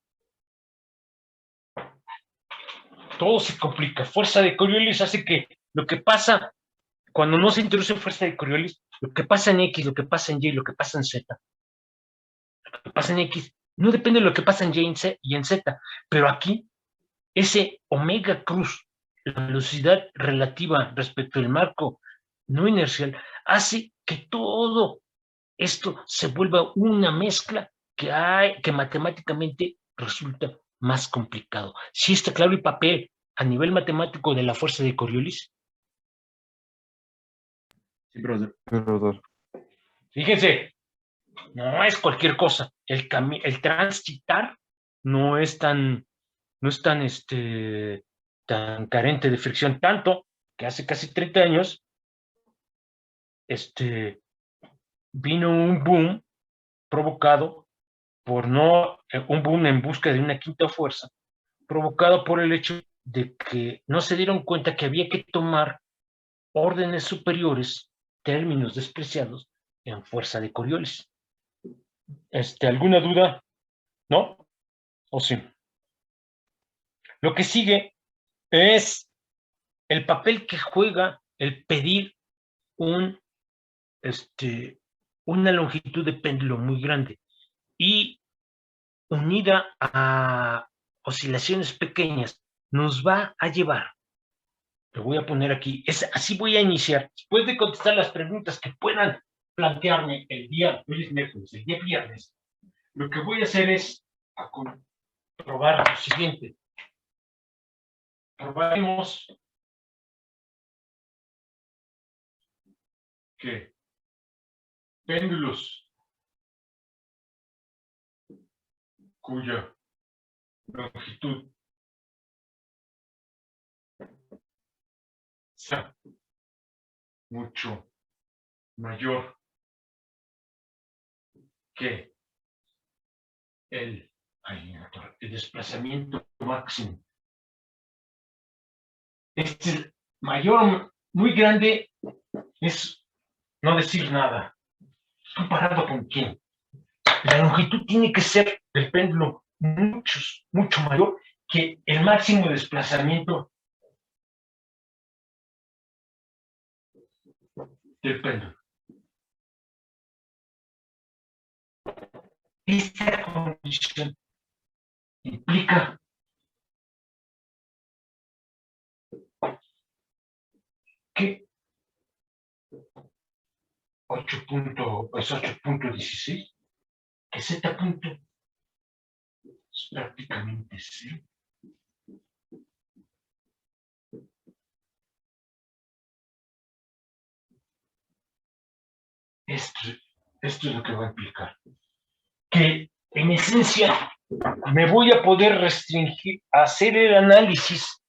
Todo se complica. Fuerza de Coriolis hace que lo que pasa cuando no se introduce fuerza de Coriolis, lo que pasa en X, lo que pasa en Y, lo que pasa en Z, lo que pasa en X, no depende de lo que pasa en Y y en Z, pero aquí ese omega cruz, la velocidad relativa respecto al marco no inercial, hace que todo esto se vuelva una mezcla que matemáticamente resulta más complicado. ¿Sí está claro el papel a nivel matemático de la fuerza de Coriolis?
Sí, profesor.
Fíjense, no es cualquier cosa. El transitar no es tan tan carente de fricción, tanto que hace casi 30 años vino un boom provocado por un boom en busca de una quinta fuerza, provocado por el hecho de que no se dieron cuenta que había que tomar órdenes superiores, términos despreciados, en fuerza de Coriolis. ¿Alguna duda? ¿No? ¿O sí? Lo que sigue es el papel que juega el pedir una longitud de péndulo muy grande y unida a oscilaciones pequeñas nos va a llevar, lo voy a poner aquí, así voy a iniciar, después de contestar las preguntas que puedan plantearme el día viernes, lo que voy a hacer es probar lo siguiente. Probaremos que péndulos cuya longitud sea mucho mayor que el desplazamiento máximo. Mayor, muy grande, es no decir nada. ¿Comparado con quién? La longitud tiene que ser del péndulo mucho mayor que el máximo desplazamiento del péndulo. Esta condición implica que 8.16, que Z punto es prácticamente 0. Esto es lo que va a implicar. Que en esencia me voy a poder restringir a hacer el análisis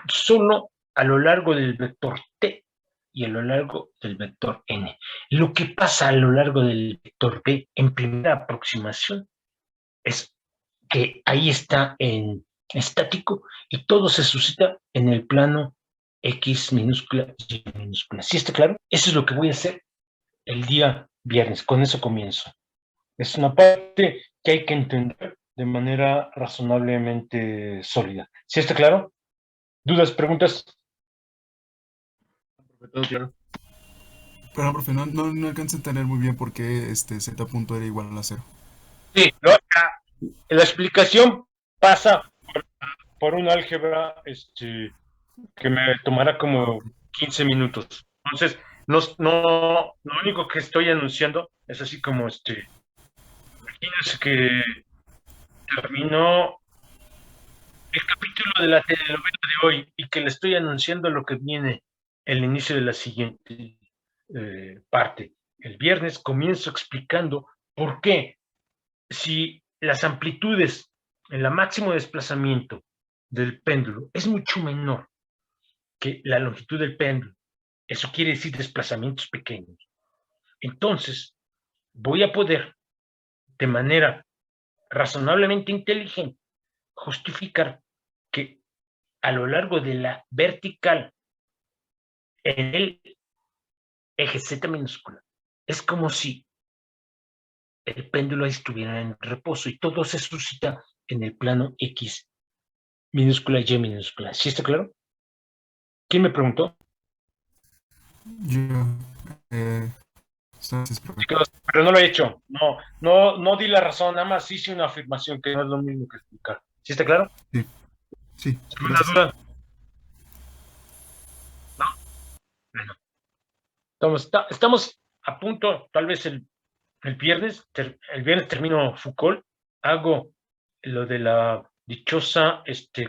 solo a lo largo del vector T y a lo largo del vector N. Lo que pasa a lo largo del vector P en primera aproximación es que ahí está en estático y todo se suscita en el plano X minúscula, Y minúscula. ¿Sí está claro? Eso es lo que voy a hacer el día viernes. Con eso comienzo. Es una parte que hay que entender de manera razonablemente sólida. ¿Sí está claro? ¿Dudas, preguntas?
Todo claro.
Pero, profe, no alcanzo a entender muy bien por qué z punto era igual a 0.
Sí, la explicación pasa por un álgebra que me tomará como 15 minutos. Entonces, lo único que estoy anunciando es así como imagínense que terminó el capítulo de la telenovela de hoy y que le estoy anunciando lo que viene el inicio de la siguiente parte. El viernes comienzo explicando por qué si las amplitudes en la máximo desplazamiento del péndulo es mucho menor que la longitud del péndulo, eso quiere decir desplazamientos pequeños, entonces voy a poder de manera razonablemente inteligente justificar que a lo largo de la vertical en el eje Z minúscula es como si el péndulo estuviera en reposo y todo se suscita en el plano X minúscula y minúscula. ¿Sí está claro? ¿Quién me preguntó?
Yo, gracias, profe.
Pero no lo he hecho. No di la razón, nada más hice una afirmación que no es lo mismo que explicar. ¿Sí está claro?
Sí,
¿Alguna
gracias.
duda? ¿No? Bueno. Estamos a punto, tal vez el viernes termino Foucault, hago lo de la dichosa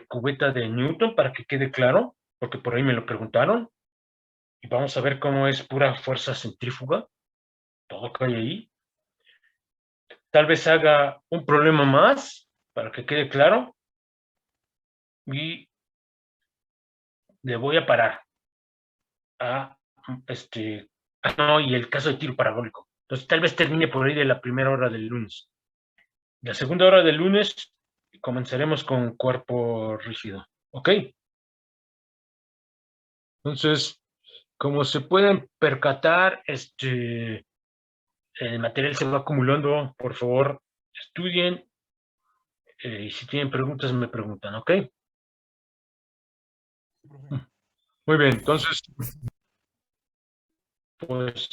cubeta de Newton para que quede claro, porque por ahí me lo preguntaron, y vamos a ver cómo es pura fuerza centrífuga, todo cae ahí. Tal vez haga un problema más para que quede claro, y le voy a parar a no, y el caso de tiro parabólico. Entonces tal vez termine por ahí de la primera hora del lunes. La segunda hora del lunes comenzaremos con cuerpo rígido, ¿ok? Entonces, como se pueden percatar, el material se va acumulando. Por favor, estudien, y si tienen preguntas me preguntan, ¿ok? Muy bien, entonces, pues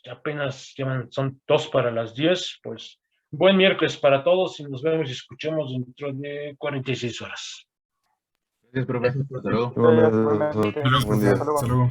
apenas son 9:55, pues buen miércoles para todos y nos vemos y escuchamos dentro de 46 horas.
Gracias, profe. Hasta luego.
Igualmente.
Hasta luego, profe.
Hasta luego.
Hasta luego.